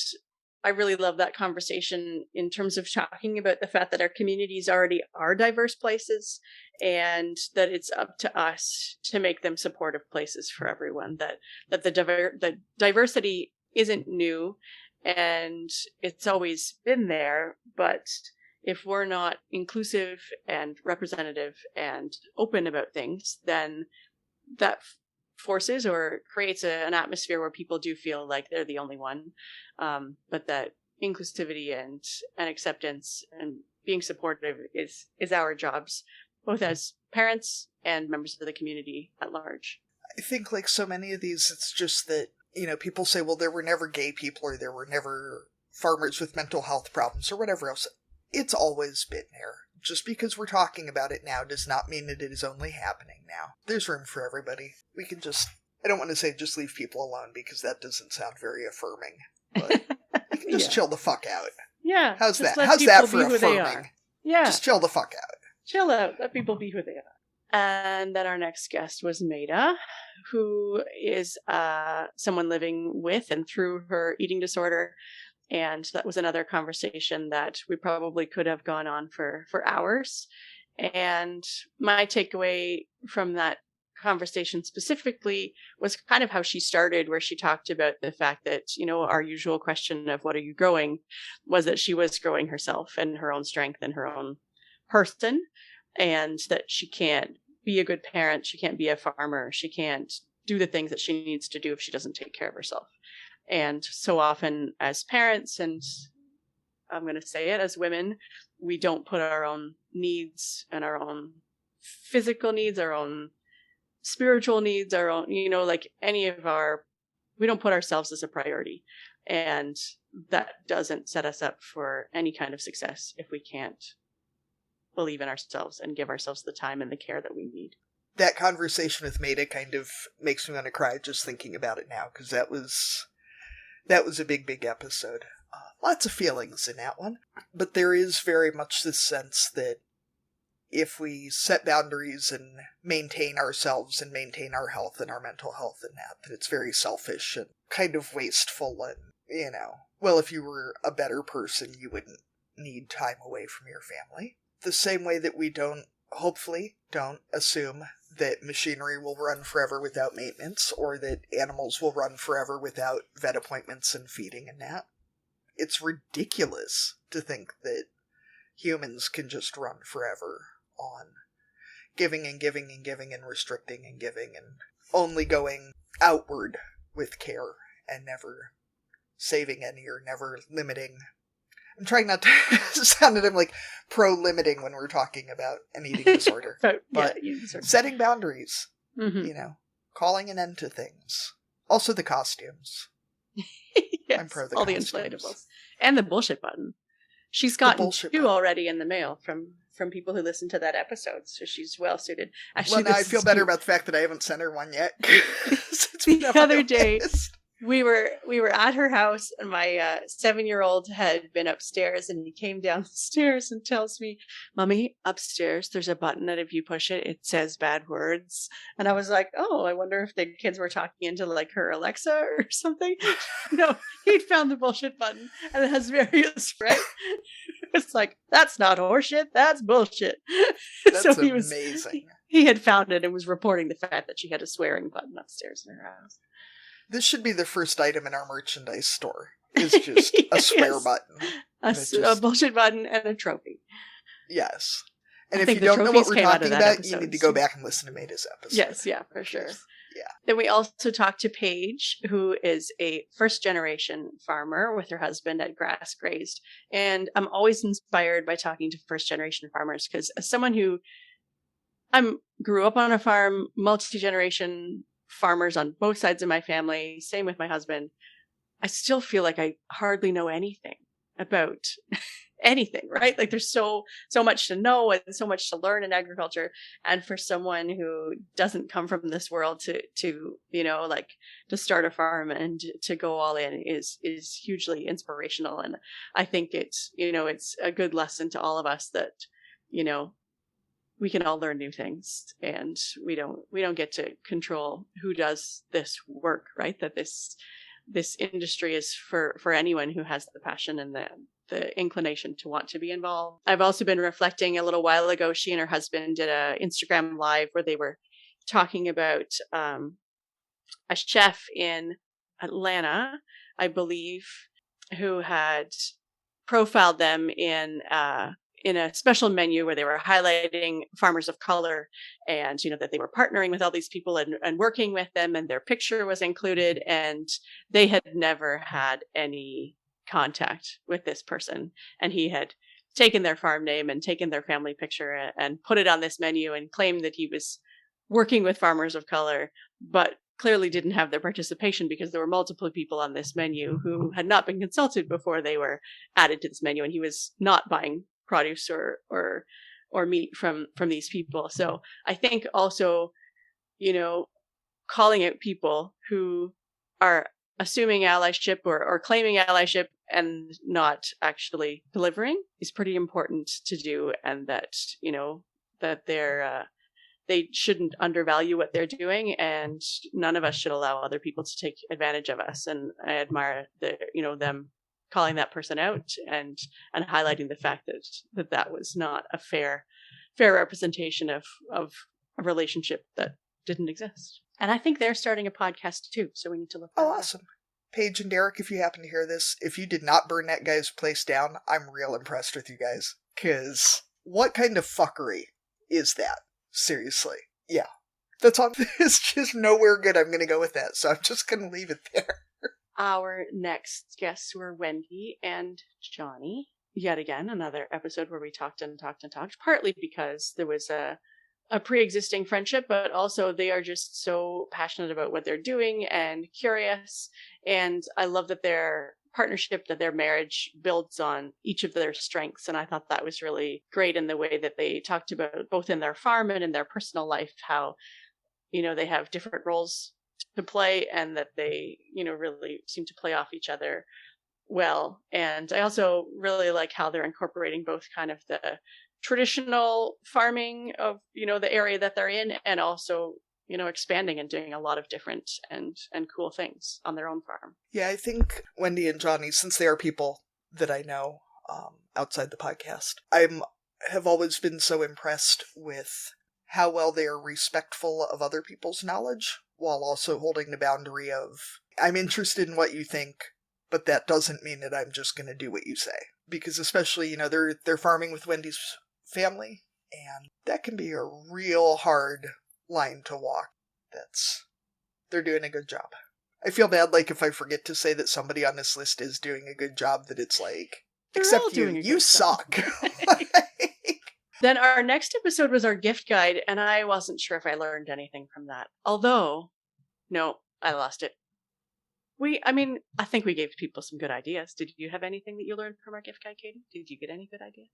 I really love that conversation in terms of talking about the fact that our communities already are diverse places, and that it's up to us to make them supportive places for everyone, that the diversity isn't new and it's always been there, but if we're not inclusive and representative and open about things, then that forces or creates an atmosphere where people do feel like they're the only one. But that inclusivity and acceptance and being supportive is our jobs, both as parents and members of the community at large. I think like so many of these, it's just that, people say, well, there were never gay people, or there were never farmers with mental health problems, or whatever else. It's always been there. Just because we're talking about it now does not mean that it is only happening now. There's room for everybody. We can I don't want to say just leave people alone, because that doesn't sound very affirming. But we can just chill the fuck out. Yeah. How's that? How's that for affirming? Yeah. Just chill the fuck out. Chill out. Let people be who they are. And then our next guest was Maida, who is someone living with and through her eating disorder. And that was another conversation that we probably could have gone on for hours. And my takeaway from that conversation specifically was kind of how she started, where she talked about the fact that, our usual question of what are you growing was that she was growing herself and her own strength and her own person, and that she can't be a good parent, she can't be a farmer, she can't do the things that she needs to do if she doesn't take care of herself. And so often as parents, and I'm going to say it, as women, we don't put our own needs and our own physical needs, our own spiritual needs, our own, we don't put ourselves as a priority. And that doesn't set us up for any kind of success if we can't believe in ourselves and give ourselves the time and the care that we need. That conversation with Maida kind of makes me want to cry just thinking about it now, because that was a big episode. Lots of feelings in that one. But there is very much this sense that if we set boundaries and maintain ourselves and maintain our health and our mental health and that it's very selfish and kind of wasteful and, well, if you were a better person, you wouldn't need time away from your family. The same way that we hopefully don't assume that machinery will run forever without maintenance, or that animals will run forever without vet appointments and feeding and that. It's ridiculous to think that humans can just run forever on giving and giving and giving and restricting and giving and only going outward with care and never saving any or never limiting. I'm trying not to sound at him like pro-limiting when we're talking about an eating disorder. But setting boundaries, calling an end to things. Also the costumes. Yes, I'm pro the all costumes. The inflatables. And the bullshit button. She's gotten two already in the mail from people who listened to that episode, so she's well suited. Actually, well, now I feel better about the fact that I haven't sent her one yet. The other day, we were at her house, and my 7-year-old had been upstairs, and he came down the stairs and tells me, "Mommy, upstairs there's a button that if you push it, it says bad words." And I was like, "Oh, I wonder if the kids were talking into like her Alexa or something." No, he'd found the bullshit button, and it has various, right? It's like, that's not horseshit, that's bullshit. That's so amazing. He had found it and was reporting the fact that she had a swearing button upstairs in her house. This should be the first item in our merchandise store. It's just a swear button. A bullshit button and a trophy. Yes. And I if think you don't know what we're came out of talking that about, episode, you need to go back and listen to Maida's episode. Yes, yeah, for sure. Yeah. Then we also talked to Paige, who is a first-generation farmer with her husband at Grass Grazed. And I'm always inspired by talking to first-generation farmers because as someone who grew up on a farm, multi-generation farmers on both sides of my family, same with my husband, I still feel like I hardly know anything about anything, right? Like there's so much to know and so much to learn in agriculture. And for someone who doesn't come from this world to to start a farm and to go all in is hugely inspirational. And I think it's a good lesson to all of us that, we can all learn new things and we don't get to control who does this work, right? That this industry is for anyone who has the passion and the inclination to want to be involved. I've also been reflecting a little while ago, she and her husband did a Instagram live where they were talking about a chef in Atlanta, I believe, who had profiled them in a special menu where they were highlighting farmers of color and, that they were partnering with all these people and working with them, and their picture was included, and they had never had any contact with this person. And he had taken their farm name and taken their family picture and put it on this menu and claimed that he was working with farmers of color, but clearly didn't have their participation because there were multiple people on this menu who had not been consulted before they were added to this menu. And he was not buying produce or meat from these people. So I think also, calling out people who are assuming allyship or claiming allyship and not actually delivering is pretty important to do, and that that they shouldn't undervalue what they're doing, and none of us should allow other people to take advantage of us. And I admire them calling that person out and highlighting the fact that was not a fair representation of a relationship that didn't exist. And I think they're starting a podcast too, so we need to look. Oh, awesome. Paige and Derek, if you happen to hear this, if you did not burn that guy's place down, I'm real impressed with you guys. Because what kind of fuckery is that? Seriously. Yeah. That's all. It's just nowhere good. I'm going to go with that, so I'm just going to leave it there. Our next guests were Wendy and Johnny. Yet again, another episode where we talked and talked and talked, partly because there was a pre-existing friendship, but also they are just so passionate about what they're doing and curious. And I love that their partnership, that their marriage builds on each of their strengths. And I thought that was really great in the way that they talked about both in their farm and in their personal life, how, they have different roles to play and that they, really seem to play off each other well. And I also really like how they're incorporating both kind of the traditional farming of, the area that they're in, and also, expanding and doing a lot of different and cool things on their own farm. Yeah, I think Wendy and Johnny, since they are people that I know outside the podcast, have always been so impressed with how well they are respectful of other people's knowledge, while also holding the boundary of, I'm interested in what you think, but that doesn't mean that I'm just going to do what you say. Because especially, they're farming with Wendy's family, and that can be a real hard line to walk. They're doing a good job. I feel bad, if I forget to say that somebody on this list is doing a good job, that it's they're except you suck. Then our next episode was our gift guide, and I wasn't sure if I learned anything from that. Although, no, I lost it. I think we gave people some good ideas. Did you have anything that you learned from our gift guide, Katie? Did you get any good ideas?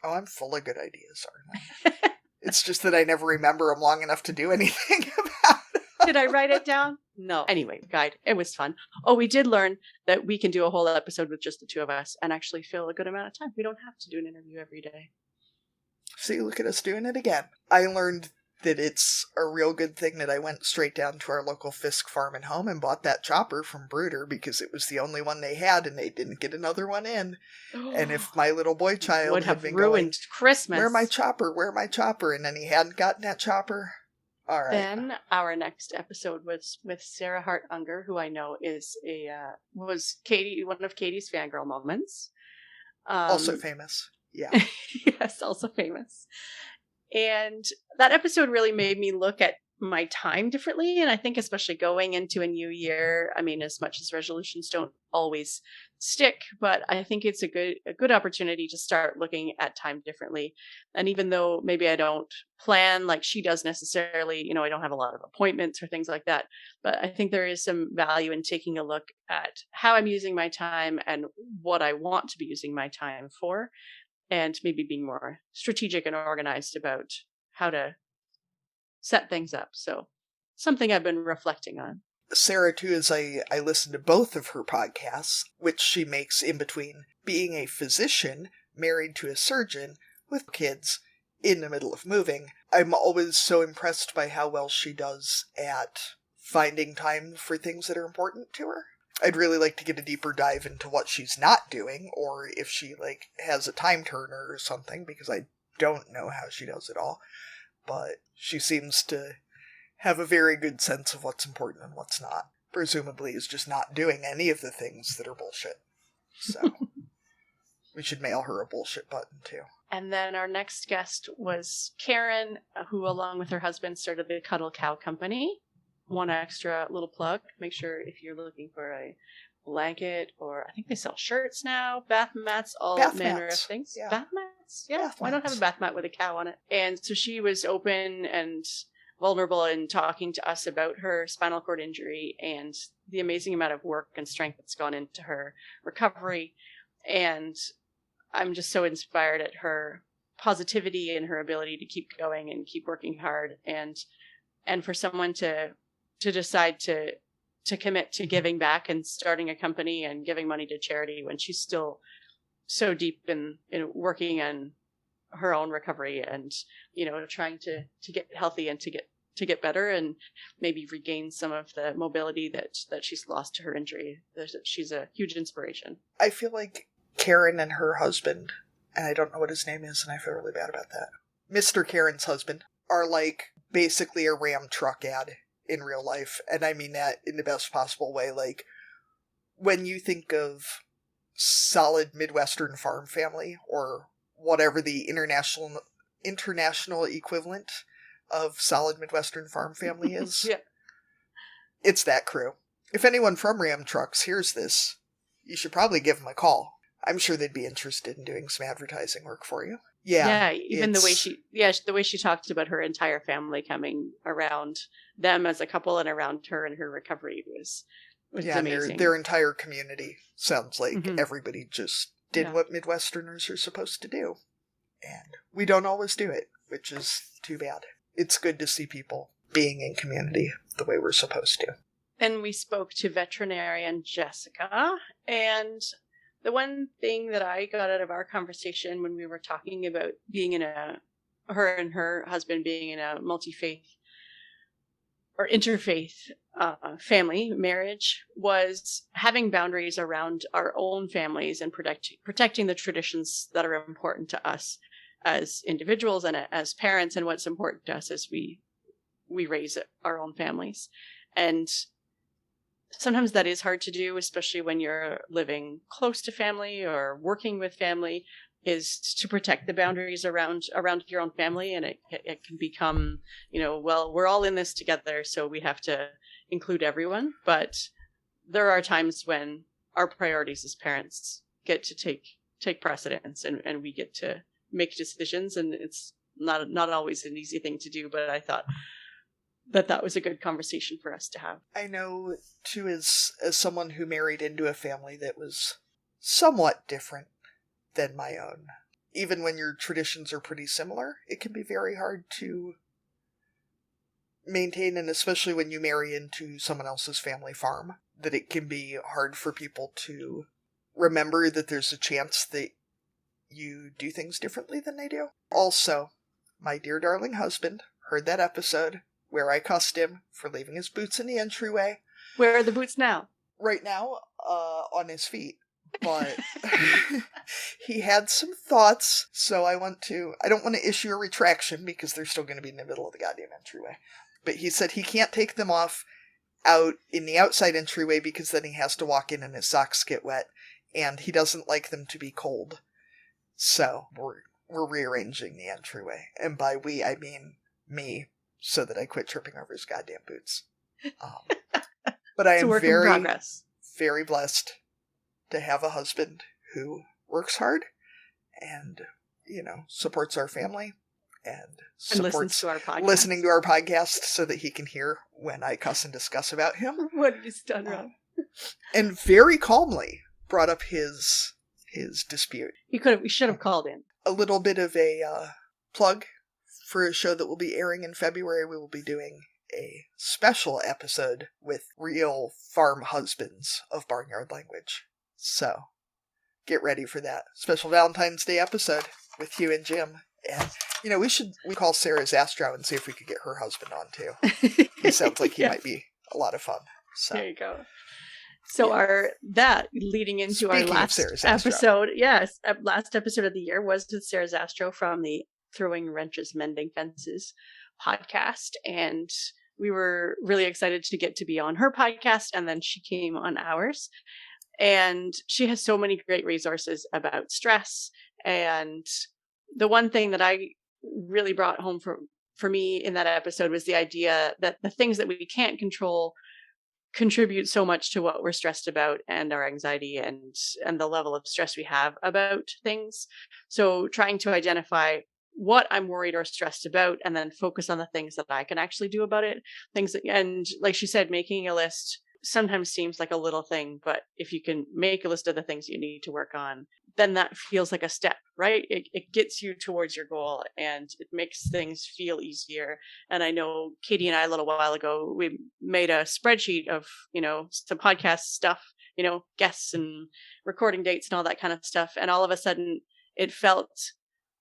Oh, I'm full of good ideas, aren't I? It's just that I never remember them long enough to do anything about them. Did I write it down? No. Anyway, guide. It was fun. Oh, we did learn that we can do a whole episode with just the two of us and actually fill a good amount of time. We don't have to do an interview every day. See, look at us doing it again. I learned that it's a real good thing that I went straight down to our local Fisk Farm and Home and bought that chopper from Brooder, because it was the only one they had and they didn't get another one in. And if my little boy child would had have been ruined going, Christmas. Where my chopper? And then he hadn't gotten that chopper, All right. Then our next episode was with Sarah Hart Unger, who I know is was Katie, one of Katie's fangirl moments. Also famous. Yeah. Yes, also famous. And that episode really made me look at my time differently. And I think especially going into a new year, I mean, as much as resolutions don't always stick, but I think it's a good opportunity to start looking at time differently. And even though maybe I don't plan like she does necessarily, I don't have a lot of appointments or things like that, but I think there is some value in taking a look at how I'm using my time and what I want to be using my time for, and maybe being more strategic and organized about how to set things up. So something I've been reflecting on. Sarah, too, as I listen to both of her podcasts, which she makes in between being a physician married to a surgeon with kids in the middle of moving. I'm always so impressed by how well she does at finding time for things that are important to her. I'd really like to get a deeper dive into what she's not doing, or if she, has a time turner or something, because I don't know how she does it all. But she seems to have a very good sense of what's important and what's not. Presumably is just not doing any of the things that are bullshit. So, we should mail her a bullshit button, too. And then our next guest was Karen, who along with her husband started the Cuddle Cow Company. One extra little plug. Make sure if you're looking for a blanket, or I think they sell shirts now, bath mats, all manner of things. Yeah. Bath mats? Yeah. Bath Why not mats. have a bath mat with a cow on it? And so she was open and vulnerable in talking to us about her spinal cord injury and the amazing amount of work and strength that's gone into her recovery. And I'm just so inspired at her positivity and her ability to keep going and keep working hard. And for someone to decide to commit to giving back and starting a company and giving money to charity when she's still so deep in working on her own recovery and, trying to get healthy and to get better and maybe regain some of the mobility that she's lost to her injury. She's a huge inspiration. I feel like Karen and her husband, and I don't know what his name is, and I feel really bad about that, Mr. Karen's husband, are basically a Ram truck ad in real life, and I mean that in the best possible way. When you think of solid Midwestern farm family, or whatever the international equivalent of solid Midwestern farm family is, Yeah. It's that crew. If anyone from Ram Trucks hears this, you should probably give them a call. I'm sure they'd be interested in doing some advertising work for you. Yeah. Even the way she talked about her entire family coming around them as a couple and around her and her recovery was amazing. And their entire community sounds like everybody just did what Midwesterners are supposed to do. And we don't always do it, which is too bad. It's good to see people being in community the way we're supposed to. And we spoke to veterinarian Jessica, and the one thing that I got out of our conversation when we were talking about her and her husband being in a multi-faith or interfaith family marriage was having boundaries around our own families and protecting the traditions that are important to us as individuals and as parents, and what's important to us as we raise our own families. And sometimes that is hard to do, especially when you're living close to family or working with family, is to protect the boundaries around your own family. And it can become, well, we're all in this together, so we have to include everyone. But there are times when our priorities as parents get to take precedence, and we get to make decisions, and it's not always an easy thing to do, but I thought that was a good conversation for us to have. I know, too, as someone who married into a family that was somewhat different than my own, even when your traditions are pretty similar, it can be very hard to maintain, and especially when you marry into someone else's family farm, that it can be hard for people to remember that there's a chance that you do things differently than they do. Also, my dear darling husband heard that episode where I cussed him for leaving his boots in the entryway. Where are the boots now? Right now, on his feet. but he had some thoughts, so I don't want to issue a retraction because they're still going to be in the middle of the goddamn entryway. But he said he can't take them off out in the outside entryway because then he has to walk in and his socks get wet, and he doesn't like them to be cold. So we're rearranging the entryway, and by we I mean me, so that I quit tripping over his goddamn boots. But I am very, very blessed to have a husband who works hard and, supports our family and supports listening to our podcast so that he can hear when I cuss and discuss about him. What he's done wrong. And very calmly brought up his dispute. We should have called in. A little bit of a plug for a show that will be airing in February. We will be doing a special episode with real farm husbands of barnyard language. So, get ready for that special Valentine's Day episode with Hugh and Jim. And, we call Sarah Zastro and see if we could get her husband on too. He sounds like he might be a lot of fun. So. There you go. So leading into Speaking our last episode, last episode of the year was with Sarah Zastro from the Throwing Wrenches, Mending Fences podcast. And we were really excited to get to be on her podcast, and then she came on ours. And she has so many great resources about stress. And the one thing that I really brought home for me in that episode was the idea that the things that we can't control contribute so much to what we're stressed about and our anxiety and the level of stress we have about things. So trying to identify what I'm worried or stressed about and then focus on the things that I can actually do about it. And like she said, making a list sometimes seems like a little thing, but if you can make a list of the things you need to work on, then that feels like a step, right? It gets you towards your goal and it makes things feel easier. And I know Katie and I a little while ago, we made a spreadsheet of, some podcast stuff, guests and recording dates and all that kind of stuff. And all of a sudden it felt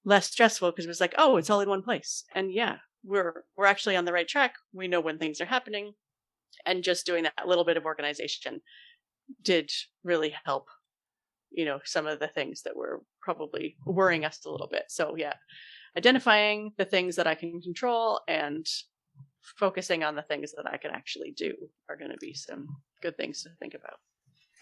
less stressful because it was like, oh, it's all in one place. And yeah, we're actually on the right track. We know when things are happening. And just doing that little bit of organization did really help, some of the things that were probably worrying us a little bit. So yeah, identifying the things that I can control and focusing on the things that I can actually do are going to be some good things to think about.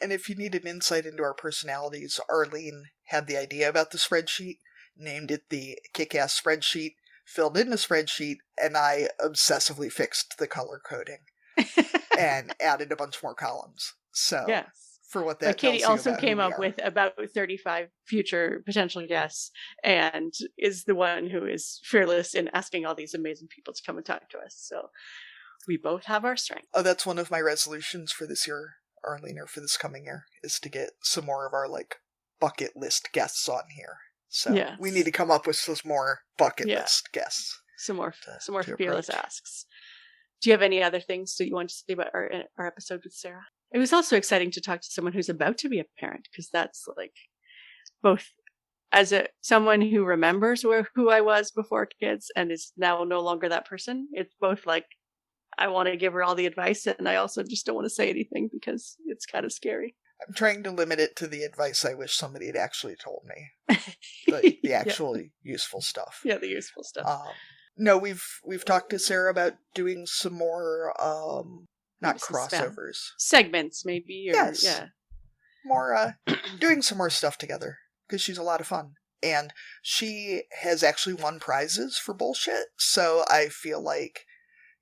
And if you need an insight into our personalities, Arlene had the idea about the spreadsheet, named it the Kick-Ass Spreadsheet, filled in the spreadsheet, and I obsessively fixed the color coding. And added a bunch more columns. So, yes. For what that Katie also came up with about 35 future potential guests and is the one who is fearless in asking all these amazing people to come and talk to us. So, we both have our strengths. Oh, that's one of my resolutions for this year, Arlene, or for this coming year, is to get some more of our, bucket list guests on here. So, yes. We need to come up with some more bucket list guests. Some more fearless asks. Do you have any other things that you want to say about our episode with Sarah? It was also exciting to talk to someone who's about to be a parent, because that's both as someone who remembers who I was before kids and is now no longer that person. It's both I want to give her all the advice, and I also just don't want to say anything because it's kind of scary. I'm trying to limit it to the advice I wish somebody had actually told me. The actually useful stuff. Yeah, the useful stuff. No, we've talked to Sarah about doing some more, not crossovers. Segments, maybe. Yes. Yeah. More, doing some more stuff together, because she's a lot of fun. And she has actually won prizes for bullshit, so I feel like,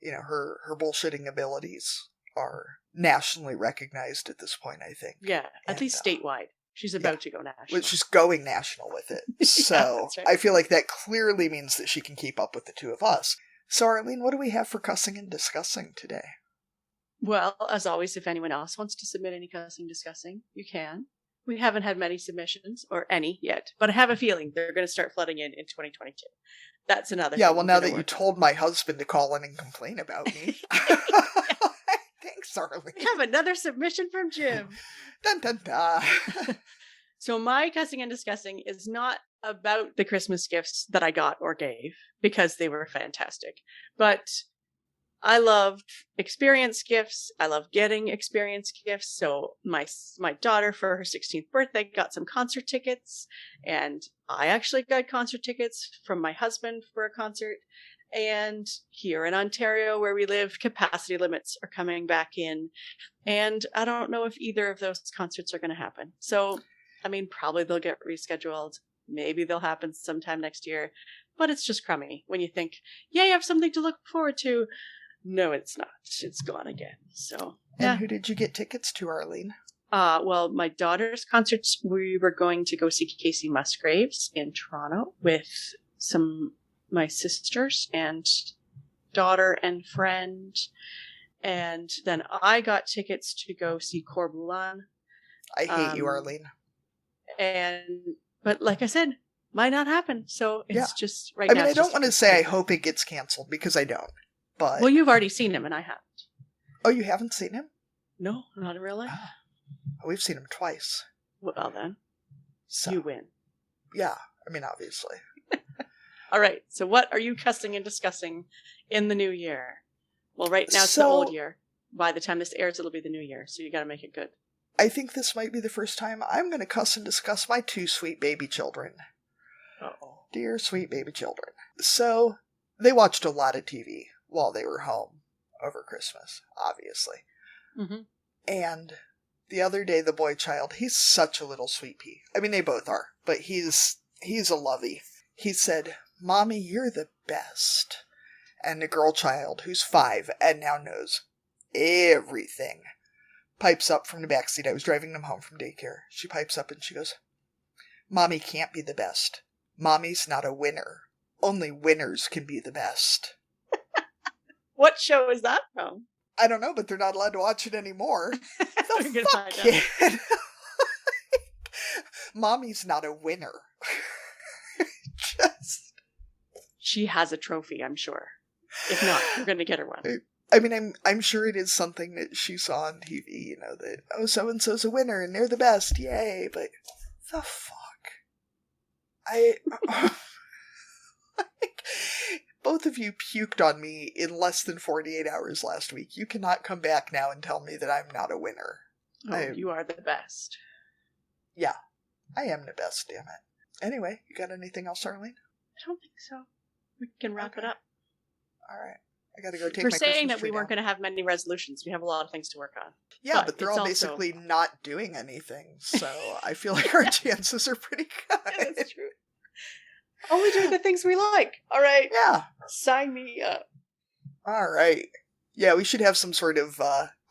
her bullshitting abilities are nationally recognized at this point, I think. Yeah, at least statewide. She's about to go national. Well, she's going national with it. So right. I feel like that clearly means that she can keep up with the two of us. So Arlene, what do we have for cussing and discussing today? Well, as always, if anyone else wants to submit any cussing discussing, you can. We haven't had many submissions, or any yet, but I have a feeling they're going to start flooding in 2022. That's another thing. Yeah, well, now that you told my husband to call in and complain about me. Thanks, Arlene. We have another submission from Jim. Dun, dun, dun. So my cussing and discussing is not about the Christmas gifts that I got or gave, because they were fantastic. But I love experience gifts. I love getting experience gifts. So my daughter for her 16th birthday got some concert tickets, and I actually got concert tickets from my husband for a concert. And here in Ontario, where we live, capacity limits are coming back in, and I don't know if either of those concerts are going to happen. So, I mean, probably they'll get rescheduled. Maybe they'll happen sometime next year, but it's just crummy when you think, yeah, you have something to look forward to. No, it's not. It's gone again. So, yeah. And who did you get tickets to, Arlene? Well, my daughter's concerts, we were going to go see Casey Musgraves in Toronto with my sisters and daughter and friend. And then I got tickets to go see Corbulan. I hate you, Arlene. But like I said, might not happen. So it's just right now. I mean, I don't want to say I hope it gets canceled, because I don't. But well, you've already seen him and I haven't. Oh, you haven't seen him? No, not in real life. Oh, we've seen him twice. Well then, so, you win. Yeah, I mean, obviously. All right, so what are you cussing and discussing in the new year? Well, right now it's the old year. By the time this airs, it'll be the new year, so you got to make it good. I think this might be the first time I'm going to cuss and discuss my 2 sweet baby children. Uh-oh. Dear sweet baby children. So, they watched a lot of TV while they were home over Christmas, obviously. Mm-hmm. And the other day, the boy child, he's such a little sweet pea. I mean, they both are, but he's a lovey. He said, "Mommy, you're the best." And the girl child, who's 5 and now knows everything, pipes up from the backseat. I was driving them home from daycare. She pipes up and she goes, "Mommy can't be the best. Mommy's not a winner. Only winners can be the best." What show is that from? I don't know, but they're not allowed to watch it anymore. The fuck, kid? Mommy's not a winner. Just... She has a trophy, I'm sure. If not, we're going to get her one. I mean, I'm sure it is something that she saw on TV, you know, that, oh, so-and-so's a winner and they're the best, yay, but the fuck? Both of you puked on me in less than 48 hours last week. You cannot come back now and tell me that I'm not a winner. Oh, you are the best. Yeah, I am the best, damn it. Anyway, you got anything else, Arlene? I don't think so. We can wrap it up. All right. I gotta go take We're my saying Christmas that we tree weren't down. going to have many resolutions. We have a lot of things to work on. Yeah, but they're all basically not doing anything. So I feel like our chances are pretty good. Yeah, that's true. Only doing the things we like. All right. Yeah. Sign me up. All right. Yeah, we should have some sort of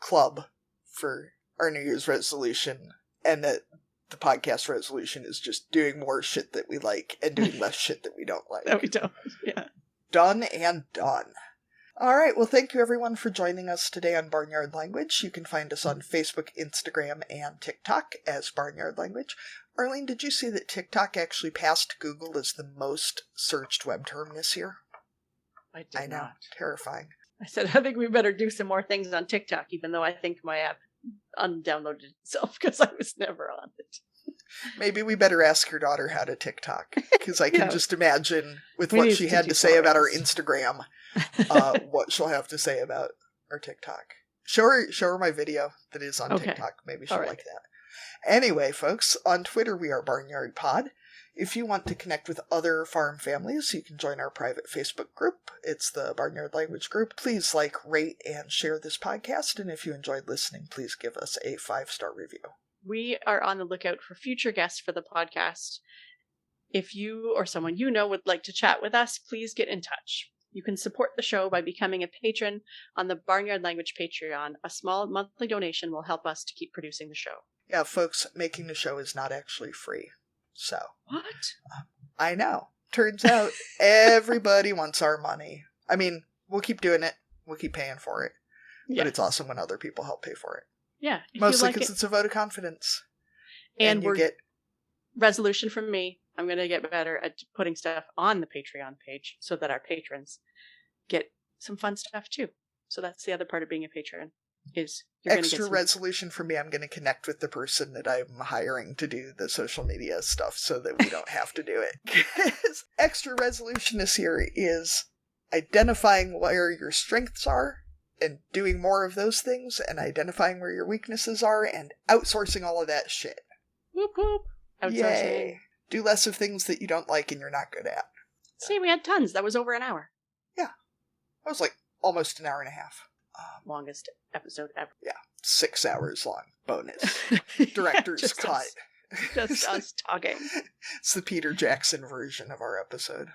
club for our New Year's resolution. And that the podcast resolution is just doing more shit that we like and doing less shit that we don't like. That we don't. Yeah. Done and done. All right, well, thank you everyone for joining us today on Barnyard Language. You can find us on Facebook, Instagram, and TikTok as Barnyard Language. Arlene, did you see that TikTok actually passed Google as the most searched web term this year? I know. Not. Terrifying. I said, I think we better do some more things on TikTok, even though I think my app undownloaded itself because I was never on it. Maybe we better ask your daughter how to TikTok, because I can just imagine with what she had to say about our Instagram, what she'll have to say about our TikTok. Show her my video that is on TikTok. Maybe she'll like that. Anyway, folks, on Twitter we are Barnyard Pod. If you want to connect with other farm families, you can join our private Facebook group. It's the Barnyard Language Group. Please like, rate, and share this podcast. And if you enjoyed listening, please give us a 5-star review. We are on the lookout for future guests for the podcast. If you or someone you know would like to chat with us, please get in touch. You can support the show by becoming a patron on the Barnyard Language Patreon. A small monthly donation will help us to keep producing the show. Yeah, folks, making the show is not actually free. So. What? I know. Turns out everybody wants our money. I mean, we'll keep doing it. We'll keep paying for it. Yes. But it's awesome when other people help pay for it. Yeah. Mostly because it's a vote of confidence. And you get resolution from me. I'm going to get better at putting stuff on the Patreon page so that our patrons get some fun stuff too. So that's the other part of being a patron. Is extra resolution for me. I'm going to connect with the person that I'm hiring to do the social media stuff so that we don't have to do it. Extra resolution this year is identifying where your strengths are and doing more of those things, and identifying where your weaknesses are and outsourcing all of that shit. Whoop whoop. Outsourcing. Yay. Do less of things that you don't like and you're not good at. See, we had tons. That was over an hour. Yeah. That was like almost an hour and a half. Longest episode ever. Yeah. 6 hours long. Bonus. Director's just cut. Just us talking. It's the Peter Jackson version of our episode.